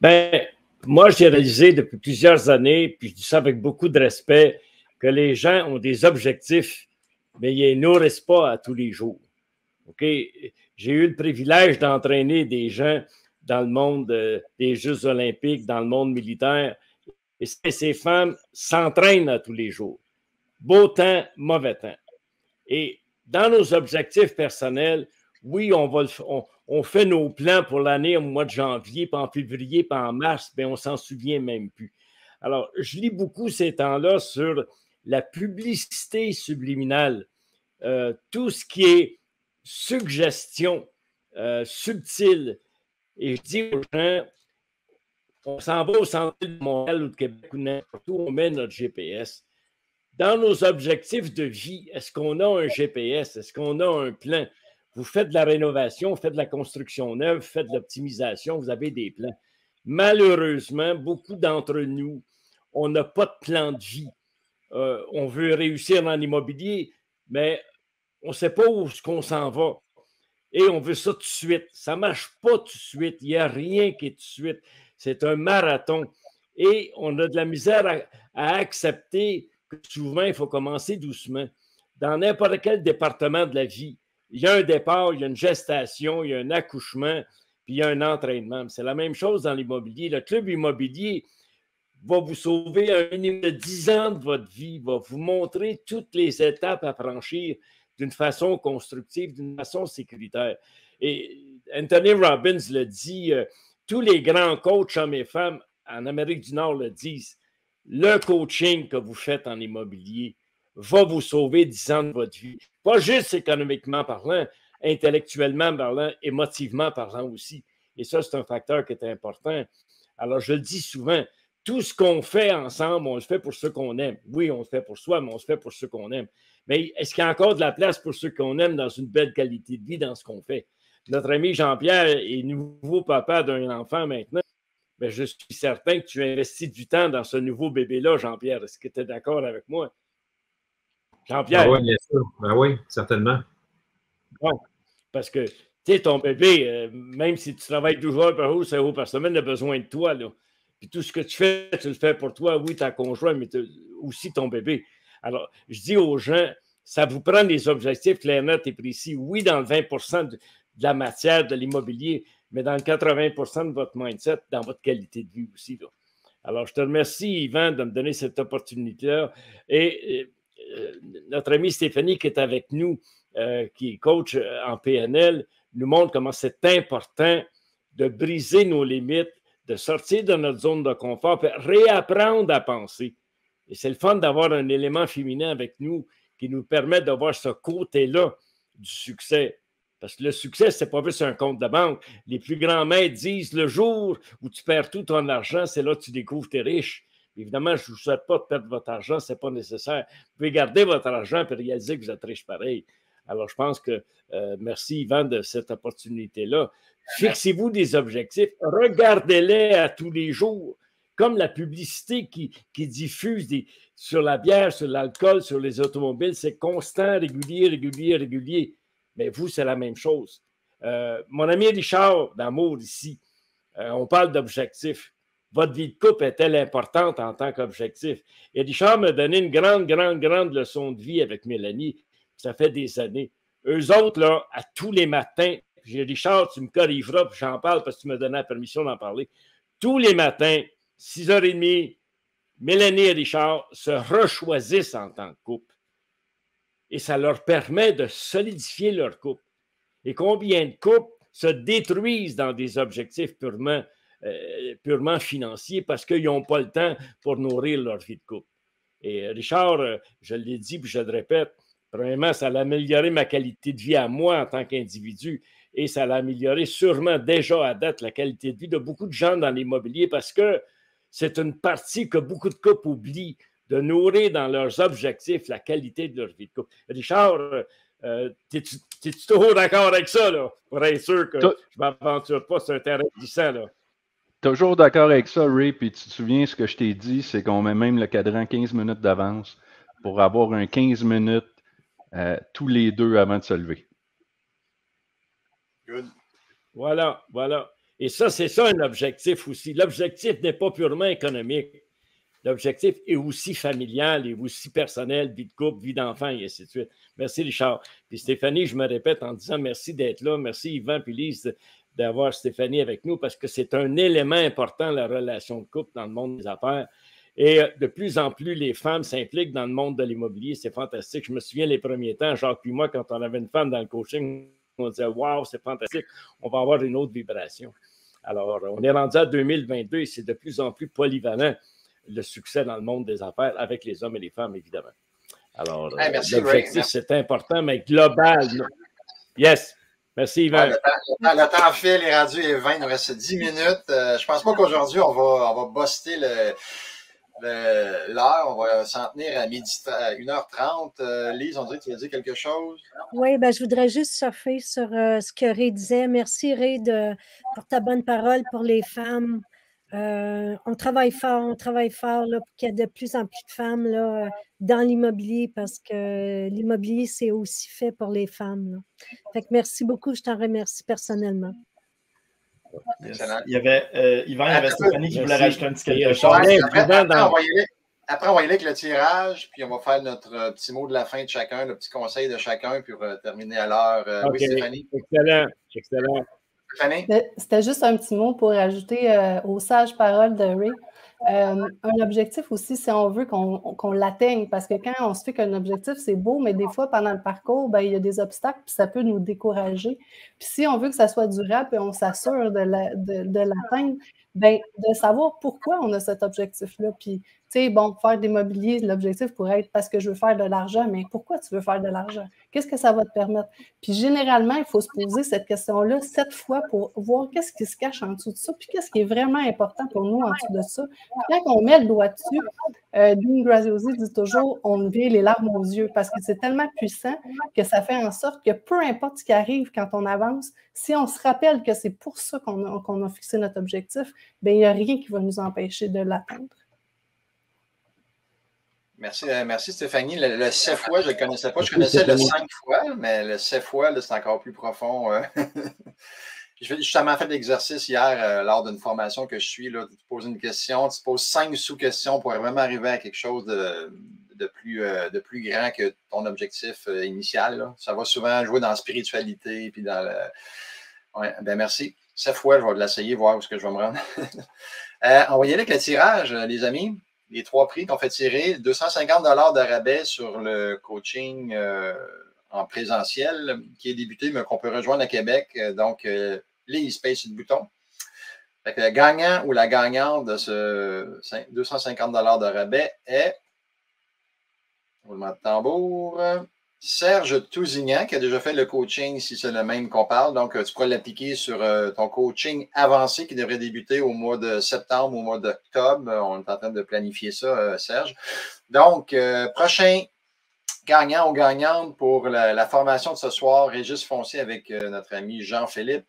S5: Ben, moi, j'ai réalisé depuis plusieurs années, puis je dis ça avec beaucoup de respect, que les gens ont des objectifs, mais ils ne nourrissent pas à tous les jours. OK? J'ai eu le privilège d'entraîner des gens dans le monde des Jeux olympiques, dans le monde militaire. Et ces femmes s'entraînent à tous les jours. Beau temps, mauvais temps. Et dans nos objectifs personnels, oui, on fait nos plans pour l'année au mois de janvier, puis en février, puis en mars, mais on ne s'en souvient même plus. Alors, je lis beaucoup ces temps-là sur la publicité subliminale, tout ce qui est suggestion subtile. Et je dis aux gens, on s'en va au centre de Montréal ou de Québec ou n'importe où, on met notre GPS. Dans nos objectifs de vie, est-ce qu'on a un GPS? Est-ce qu'on a un plan? Vous faites de la rénovation, vous faites de la construction neuve, vous faites de l'optimisation, vous avez des plans. Malheureusement, beaucoup d'entre nous, on n'a pas de plan de vie. On veut réussir en immobilier, mais on ne sait pas où on s'en va. Et on veut ça tout de suite. Ça ne marche pas tout de suite. Il n'y a rien qui est tout de suite. C'est un marathon. Et on a de la misère à accepter que souvent, il faut commencer doucement. Dans n'importe quel département de la vie, il y a un départ, il y a une gestation, il y a un accouchement, puis il y a un entraînement. C'est la même chose dans l'immobilier. Le club immobilier va vous sauver un minimum de 10 ans de votre vie, va vous montrer toutes les étapes à franchir d'une façon constructive, d'une façon sécuritaire. Et Anthony Robbins le dit, tous les grands coachs, hommes et femmes en Amérique du Nord le disent, le coaching que vous faites en immobilier va vous sauver 10 ans de votre vie. Pas juste économiquement parlant, intellectuellement parlant, émotivement parlant aussi. Et ça, c'est un facteur qui est important. Alors, je le dis souvent, tout ce qu'on fait ensemble, on le fait pour ceux qu'on aime. Oui, on le fait pour soi, mais on le fait pour ceux qu'on aime. Mais est-ce qu'il y a encore de la place pour ceux qu'on aime dans une belle qualité de vie dans ce qu'on fait? Notre ami Jean-Pierre est nouveau papa d'un enfant maintenant. Mais je suis certain que tu investis du temps dans ce nouveau bébé-là, Jean-Pierre. Est-ce que tu es d'accord avec moi? Jean-Pierre?
S7: Oui, bien sûr. Ben oui, certainement.
S5: Bon, parce que, tu sais, ton bébé, même si tu travailles 12 heures par jour, 5 heures par semaine, il a besoin de toi, là. Puis tout ce que tu fais, tu le fais pour toi, oui, ta conjointe, mais aussi ton bébé. Alors, je dis aux gens, ça vous prend des objectifs clairs, nets et précis. Oui, dans le 20 de la matière, de l'immobilier, mais dans le 80 de votre mindset, dans votre qualité de vie aussi. Là. Alors, je te remercie, Yvan, de me donner cette opportunité-là. Et notre amie Stéphanie, qui est avec nous, qui est coach en PNL, nous montre comment c'est important de briser nos limites, de sortir de notre zone de confort, puis réapprendre à penser. Et c'est le fun d'avoir un élément féminin avec nous qui nous permet de voir ce côté-là du succès. Parce que le succès, ce n'est pas juste un compte de banque. Les plus grands maîtres disent le jour où tu perds tout ton argent, c'est là que tu découvres que tu es riche. Évidemment, je ne vous souhaite pas de perdre votre argent, ce n'est pas nécessaire. Vous pouvez garder votre argent et réaliser que vous êtes riche pareil. Alors, je pense que merci, Yvan, de cette opportunité-là. Fixez-vous des objectifs, regardez-les à tous les jours, comme la publicité qui diffuse sur la bière, sur l'alcool, sur les automobiles, c'est constant, régulier, régulier, régulier. Mais vous, c'est la même chose. Mon ami Richard d'Amour ici, on parle d'objectifs. Votre vie de couple est-elle importante en tant qu'objectif? Et Richard m'a donné une grande, grande, grande leçon de vie avec Mélanie. Ça fait des années. Eux autres, là, à tous les matins, j'ai Richard, tu me corrigeras, puis j'en parle parce que tu me donnais la permission d'en parler. Tous les matins, 6h30, Mélanie et Richard se rechoisissent en tant que couple. Et ça leur permet de solidifier leur couple. Et combien de couples se détruisent dans des objectifs purement financiers parce qu'ils n'ont pas le temps pour nourrir leur vie de couple. Et Richard, je l'ai dit puis je le répète, premièrement, ça a amélioré ma qualité de vie à moi en tant qu'individu et ça a amélioré sûrement déjà à date la qualité de vie de beaucoup de gens dans l'immobilier parce que c'est une partie que beaucoup de couples oublient, de nourrir dans leurs objectifs la qualité de leur vie de couple. Richard, t'es-tu toujours d'accord avec ça, là? Pour être sûr que je ne m'aventure pas sur un terrain glissant, là.
S10: Toujours d'accord avec ça, Ray, puis tu te souviens ce que je t'ai dit, c'est qu'on met même le cadran 15 minutes d'avance pour avoir un 15 minutes tous les deux avant de se lever.
S1: Good.
S5: Voilà, voilà. Et ça, c'est ça un objectif aussi. L'objectif n'est pas purement économique. L'objectif est aussi familial et aussi personnel, vie de couple, vie d'enfant, et ainsi de suite. Merci, Richard. Puis Stéphanie, je me répète en disant merci d'être là. Merci, Yvan puis Lise, d'avoir Stéphanie avec nous parce que c'est un élément important, la relation de couple dans le monde des affaires. Et de plus en plus, les femmes s'impliquent dans le monde de l'immobilier. C'est fantastique. Je me souviens les premiers temps, Jacques puis moi, quand on avait une femme dans le coaching, on disait « Wow, c'est fantastique, on va avoir une autre vibration ». Alors, on est rendu à 2022 et c'est de plus en plus polyvalent le succès dans le monde des affaires avec les hommes et les femmes, évidemment. Alors, l'objectif, c'est important, mais global. Yes. Merci, Yvan.
S1: Le temps file, il est rendu 20, il nous reste 10 minutes. Je ne pense pas qu'aujourd'hui, on va buster l'heure. On va s'en tenir à 1h30. Lise, on dirait que tu veux dire quelque chose?
S2: Oui, ben, je voudrais juste surfer sur ce que Ray disait. Merci, Ray, pour ta bonne parole pour les femmes. On travaille fort là, pour qu'il y ait de plus en plus de femmes là, dans l'immobilier parce que l'immobilier, c'est aussi fait pour les femmes. Là. Fait que merci beaucoup, je t'en remercie personnellement.
S3: Yes. Il y avait Yvan, il y avait Stéphanie qui voulait rajouter un petit quelque chose.
S1: Après, on va y aller avec le tirage, puis on va faire notre petit mot de la fin de chacun, le petit conseil de chacun, puis terminer à l'heure. Oui, Stéphanie.
S5: Excellent, excellent.
S6: C'était juste un petit mot pour ajouter aux sages paroles de Ray. Un objectif aussi, si on veut qu'on l'atteigne, parce que quand on se fait qu'un objectif, c'est beau, mais des fois, pendant le parcours, ben, il y a des obstacles, puis ça peut nous décourager. Puis si on veut que ça soit durable, puis on s'assure de l'atteindre, ben, de savoir pourquoi on a cet objectif-là. Puis, tu sais, bon, faire de l'immobilier, l'objectif pourrait être parce que je veux faire de l'argent, mais pourquoi tu veux faire de l'argent? Qu'est-ce que ça va te permettre? Puis, généralement, il faut se poser cette question-là 7 fois pour voir qu'est-ce qui se cache en dessous de ça, puis qu'est-ce qui est vraiment important pour nous en dessous de ça. Puis, quand on met le doigt dessus, Dean Graziosi dit toujours on vient les larmes aux yeux parce que c'est tellement puissant que ça fait en sorte que peu importe ce qui arrive quand on avance, si on se rappelle que c'est pour ça qu'on a fixé notre objectif, bien, il n'y a rien qui va nous empêcher de l'atteindre.
S1: Merci Stéphanie. Le 7 fois, je ne le connaissais pas. Je connaissais le 5 fois, mais le 7 fois, c'est encore plus profond. J'ai justement fait l'exercice hier lors d'une formation que je suis. Là, tu poses une question, tu poses 5 sous-questions pour vraiment arriver à quelque chose de plus grand que ton objectif initial. Là. Ça va souvent jouer dans la spiritualité. Puis dans le... Ouais, ben merci. 7 fois, je vais l'essayer, voir où est-ce que je vais me rendre. On va y aller avec le tirage, les amis. Les 3 prix qu'on fait tirer, 250 $ de rabais sur le coaching en présentiel qui est débuté, mais qu'on peut rejoindre à Québec. Donc, Lise paye sur le bouton. Fait que le gagnant ou la gagnante de ce 250 $ de rabais est, roulement de tambour, Serge Tousignan, qui a déjà fait le coaching, si c'est le même qu'on parle. Donc, tu pourras l'appliquer sur ton coaching avancé qui devrait débuter au mois de septembre, au mois d'octobre. On est en train de planifier ça, Serge. Donc, prochain gagnant ou gagnante pour la formation de ce soir, Régis Foncier avec notre ami Jean-Philippe.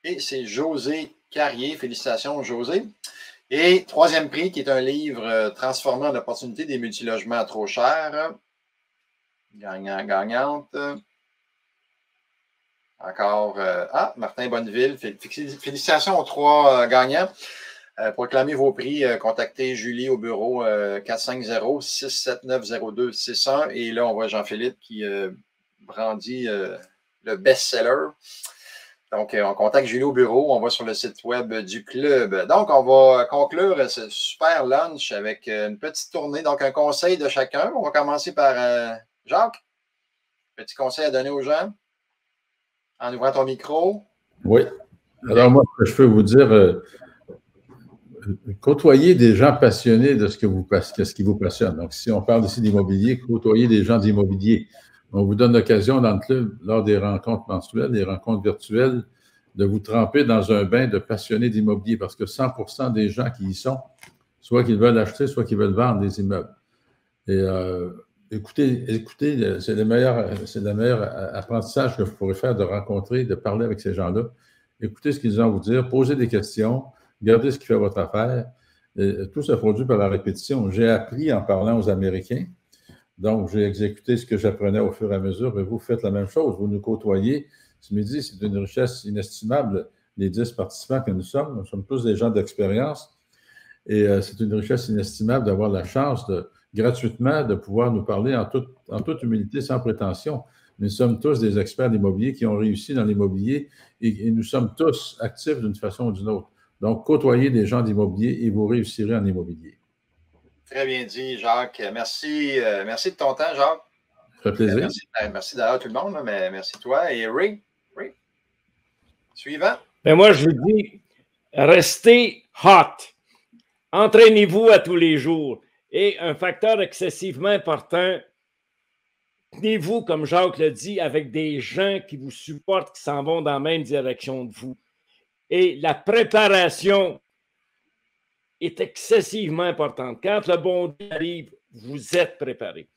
S1: Et c'est José Carrier. Félicitations, José. Et troisième prix, qui est un livre transformant l'opportunité des multilogements trop chers. Gagnant, gagnante. Encore, Martin Bonneville. Félicitations aux trois gagnants. Pour réclamer vos prix, contactez Julie au bureau 450-679-0261. Et là, on voit Jean-Philippe qui brandit le best-seller. Donc, on contacte Julie au bureau, on va sur le site web du club. Donc, on va conclure ce super lunch avec une petite tournée. Donc, un conseil de chacun. On va commencer par Jacques. Petit conseil à donner aux gens en ouvrant ton micro.
S4: Oui. Alors, moi, ce que je peux vous dire, côtoyez des gens passionnés de ce qui vous passionne. Donc, si on parle ici d'immobilier, côtoyez des gens d'immobilier. On vous donne l'occasion dans le club, lors des rencontres mensuelles, des rencontres virtuelles, de vous tremper dans un bain de passionnés d'immobilier parce que 100% des gens qui y sont, soit qu'ils veulent acheter, soit qu'ils veulent vendre des immeubles. Et écoutez, c'est le meilleur apprentissage que vous pourrez faire de rencontrer, de parler avec ces gens-là. Écoutez ce qu'ils ont à vous dire, posez des questions, regardez ce qui fait votre affaire. Et tout se produit par la répétition. J'ai appris en parlant aux Américains. Donc, j'ai exécuté ce que j'apprenais au fur et à mesure, et vous faites la même chose. Vous nous côtoyez. Ce midi, c'est une richesse inestimable, les 10 participants que nous sommes tous des gens d'expérience, et c'est une richesse inestimable d'avoir la chance gratuitement de pouvoir nous parler en toute humilité, sans prétention. Nous sommes tous des experts d'immobilier qui ont réussi dans l'immobilier, et nous sommes tous actifs d'une façon ou d'une autre. Donc, côtoyez des gens d'immobilier et vous réussirez en immobilier.
S1: Très bien dit, Jacques. Merci de ton temps, Jacques.
S4: Ça fait plaisir.
S1: Merci d'ailleurs à tout le monde, mais merci toi. Et Ray, suivant.
S5: Ben moi, je vous dis, restez hot. Entraînez-vous à tous les jours. Et un facteur excessivement important, tenez-vous, comme Jacques l'a dit, avec des gens qui vous supportent, qui s'en vont dans la même direction de vous. Et la préparation est excessivement importante. Quand le bon Dieu arrive, vous êtes préparé.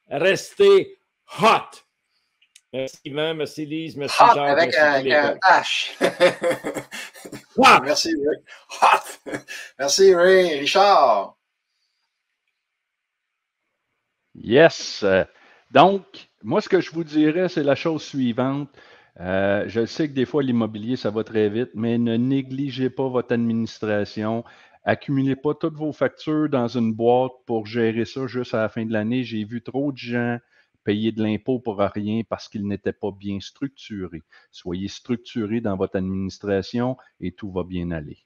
S5: Restez hot. Merci Yvan, merci Lise, merci
S1: hot
S5: Jacques.
S1: Avec
S5: merci
S1: un H. Merci Ray. Hot. Merci Ray. Richard.
S10: Yes. Donc, moi, ce que je vous dirais, c'est la chose suivante. Je sais que des fois, l'immobilier, ça va très vite, mais ne négligez pas votre administration. Accumulez pas toutes vos factures dans une boîte pour gérer ça juste à la fin de l'année. J'ai vu trop de gens payer de l'impôt pour rien parce qu'ils n'étaient pas bien structurés. Soyez structurés dans votre administration et tout va bien aller.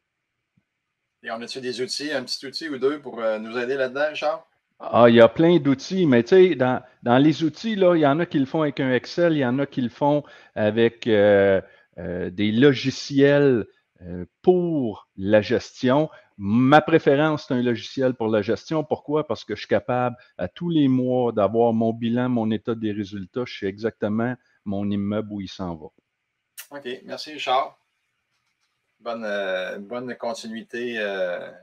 S1: Et on a-tu des outils, un petit outil ou deux pour nous aider là-dedans, Charles?
S10: Ah, il y a plein d'outils, mais tu sais, dans les outils, là, il y en a qui le font avec un Excel, il y en a qui le font avec des logiciels pour la gestion. Ma préférence, c'est un logiciel pour la gestion. Pourquoi? Parce que je suis capable à tous les mois d'avoir mon bilan, mon état des résultats. Je sais exactement mon immeuble où il s'en va.
S1: OK. Merci, Richard. Bonne continuité,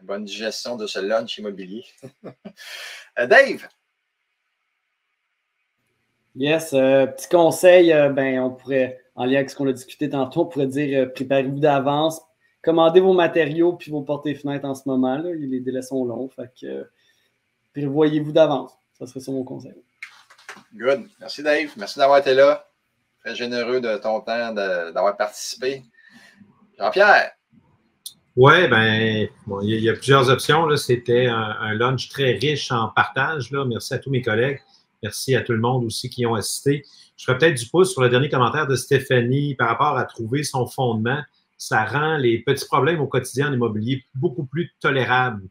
S1: bonne digestion de ce lunch immobilier. Dave?
S9: Yes, petit conseil, on pourrait, en lien avec ce qu'on a discuté tantôt, on pourrait dire préparez-vous d'avance, commandez vos matériaux puis vos portes et fenêtres en ce moment. Là, les délais sont longs, fait que prévoyez-vous d'avance. Ça serait ça mon conseil.
S1: Good. Merci Dave. Merci d'avoir été là. Très généreux de ton temps d'avoir participé. Jean-Pierre?
S7: Oui, il y a plusieurs options. C'était un lunch très riche en partage. Là. Merci à tous mes collègues. Merci à tout le monde aussi qui ont assisté. Je ferai peut-être du pouce sur le dernier commentaire de Stéphanie par rapport à trouver son fondement. Ça rend les petits problèmes au quotidien en immobilier beaucoup plus tolérables.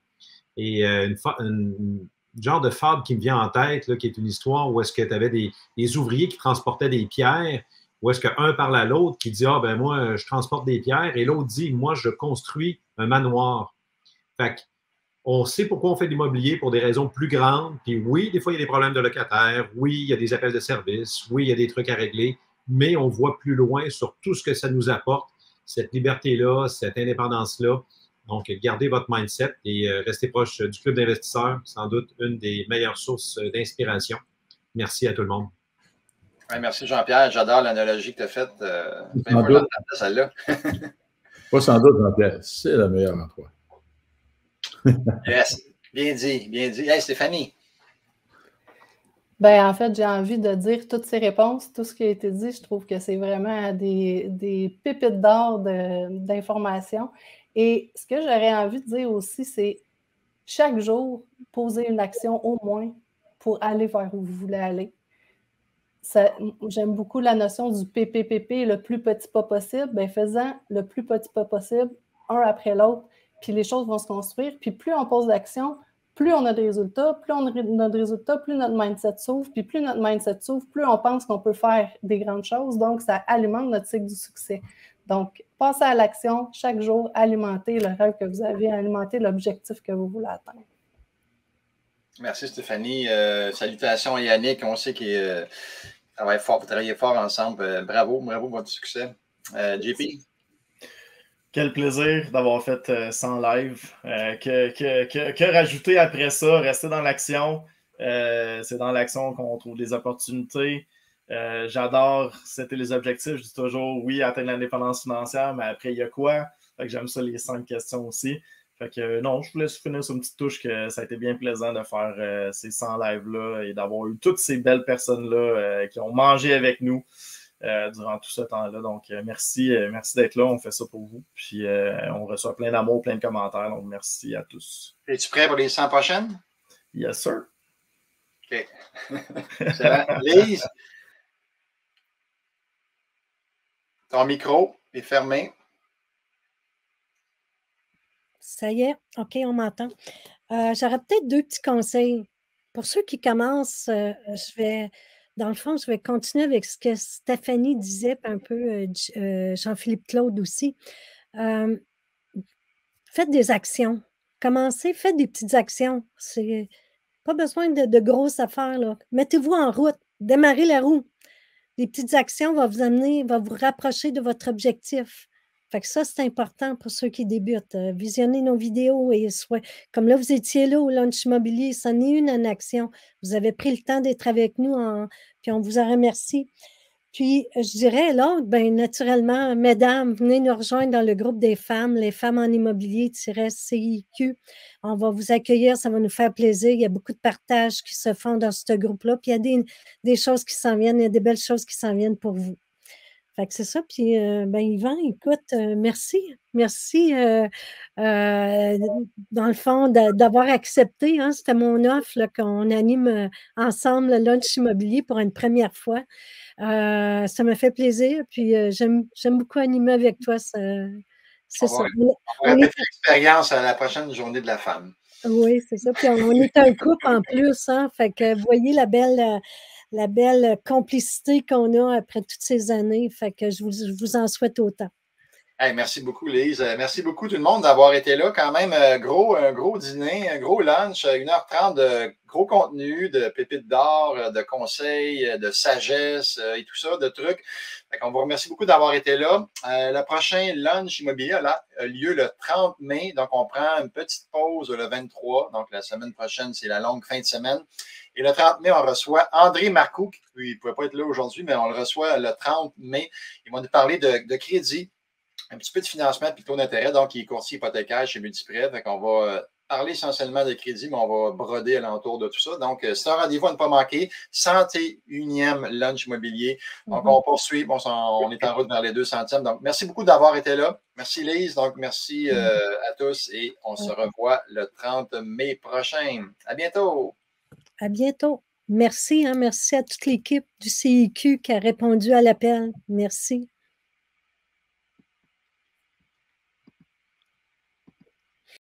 S7: Et une genre de fable qui me vient en tête, là, qui est une histoire où est-ce que tu avais des ouvriers qui transportaient des pierres. Ou est-ce qu'un parle à l'autre qui dit « Ah, ben moi, je transporte des pierres » et l'autre dit « Moi, je construis un manoir. » Fait qu'on sait pourquoi on fait de l'immobilier pour des raisons plus grandes. Puis oui, des fois, il y a des problèmes de locataires. Oui, il y a des appels de service. Oui, il y a des trucs à régler. Mais on voit plus loin sur tout ce que ça nous apporte, cette liberté-là, cette indépendance-là. Donc, gardez votre mindset et restez proche du club d'investisseurs, sans doute une des meilleures sources d'inspiration. Merci à tout le monde.
S1: Ouais, merci Jean-Pierre. J'adore l'analogie que tu as faite.
S4: Sans doute.
S1: Celle-là.
S4: Pas sans doute, Jean-Pierre. C'est la meilleure emploi.
S1: Yes. Bien dit, bien dit. Hey, Stéphanie.
S6: Ben, en fait, j'ai envie de dire toutes ces réponses, tout ce qui a été dit, je trouve que c'est vraiment des pépites d'or d'informations. Et ce que j'aurais envie de dire aussi, c'est chaque jour, poser une action au moins pour aller vers où vous voulez aller. J'aime beaucoup la notion du PPPP, le plus petit pas possible. Ben, faisant le plus petit pas possible, un après l'autre, puis les choses vont se construire. Puis plus on pose d'action, plus on a de résultats, plus on a de résultats, plus notre mindset s'ouvre, puis plus notre mindset s'ouvre, plus on pense qu'on peut faire des grandes choses. Donc, ça alimente notre cycle du succès. Donc, passez à l'action chaque jour, alimentez le rêve que vous avez, alimentez l'objectif que vous voulez atteindre.
S1: Merci Stéphanie. Salutations à Yannick. On sait qu'il travaille fort, vous travaillez fort ensemble. Bravo, bravo pour votre succès. JP?
S3: Quel plaisir d'avoir fait 100 live. Que rajouter après ça? Rester dans l'action. C'est dans l'action qu'on trouve des opportunités. J'adore c'était les objectifs. Je dis toujours oui, atteindre l'indépendance financière, mais après, il y a quoi? Fait que j'aime ça, les 5 questions aussi. Fait que non, je voulais finir sur une petite touche que ça a été bien plaisant de faire ces 100 lives-là et d'avoir eu toutes ces belles personnes-là qui ont mangé avec nous durant tout ce temps-là. Donc, merci d'être là. On fait ça pour vous. Puis, on reçoit plein d'amour, plein de commentaires. Donc, merci à tous.
S1: Es-tu prêt pour les 100 prochaines?
S3: Yes, sir.
S1: OK. Excellent. Lise? Ton micro est fermé.
S2: Ça y est, OK, on m'entend. J'aurais peut-être 2 petits conseils. Pour ceux qui commencent, dans le fond, je vais continuer avec ce que Stéphanie disait, puis un peu Jean-Philippe Claude aussi. Faites des actions. Commencez, faites des petites actions. C'est pas besoin de grosses affaires, là. Mettez-vous en route, démarrez la roue. Les petites actions vont vous amener, vont vous rapprocher de votre objectif. Fait que ça, c'est important pour ceux qui débutent. Visionnez nos vidéos et comme là, vous étiez là au lunch immobilier, c'en est une en action. Vous avez pris le temps d'être avec nous, puis on vous en remercie. Puis, je dirais, l'autre, bien, naturellement, mesdames, venez nous rejoindre dans le groupe des femmes, les femmes en immobilier-CIQ. On va vous accueillir, ça va nous faire plaisir. Il y a beaucoup de partages qui se font dans ce groupe-là. Puis, il y a des choses qui s'en viennent, il y a des belles choses qui s'en viennent pour vous. Fait que c'est ça. Puis, ben, Yvan, écoute, merci. Merci, dans le fond, d'avoir accepté. Hein, c'était mon offre qu'on anime ensemble le lunch immobilier pour une première fois. Ça me fait plaisir. Puis, j'aime beaucoup animer avec toi. C'est ça.
S1: On va répéter l'expérience à la prochaine journée de la femme.
S2: Oui, c'est ça. Puis, on est un couple en plus. Hein, fait que, vous voyez la belle complicité qu'on a après toutes ces années. Fait que je vous en souhaite autant.
S1: Hey, merci beaucoup, Lise. Merci beaucoup tout le monde d'avoir été là. Quand même, un gros dîner, un gros lunch, 1h30 de gros contenu, de pépites d'or, de conseils, de sagesse et tout ça, de trucs. On vous remercie beaucoup d'avoir été là. Le prochain lunch immobilier a lieu le 30 mai. Donc, on prend une petite pause le 23. Donc, la semaine prochaine, c'est la longue fin de semaine. Et le 30 mai, on reçoit André Marcoux, qui il ne pouvait pas être là aujourd'hui, mais on le reçoit le 30 mai. Ils vont nous parler de crédit, un petit peu de financement et de taux d'intérêt. Donc, il est courtier hypothécaire chez Multiprêt. Fait qu'on va parler essentiellement de crédit, mais on va broder alentour de tout ça. Donc, c'est un rendez-vous à ne pas manquer. 101e lunch immobilier. Donc, on poursuit. On est en route vers les 200e. Donc, merci beaucoup d'avoir été là. Merci, Lise. Donc, merci à tous et on se revoit le 30 mai prochain. À bientôt.
S2: À bientôt. Merci, hein, merci à toute l'équipe du CIQ qui a répondu à l'appel. Merci.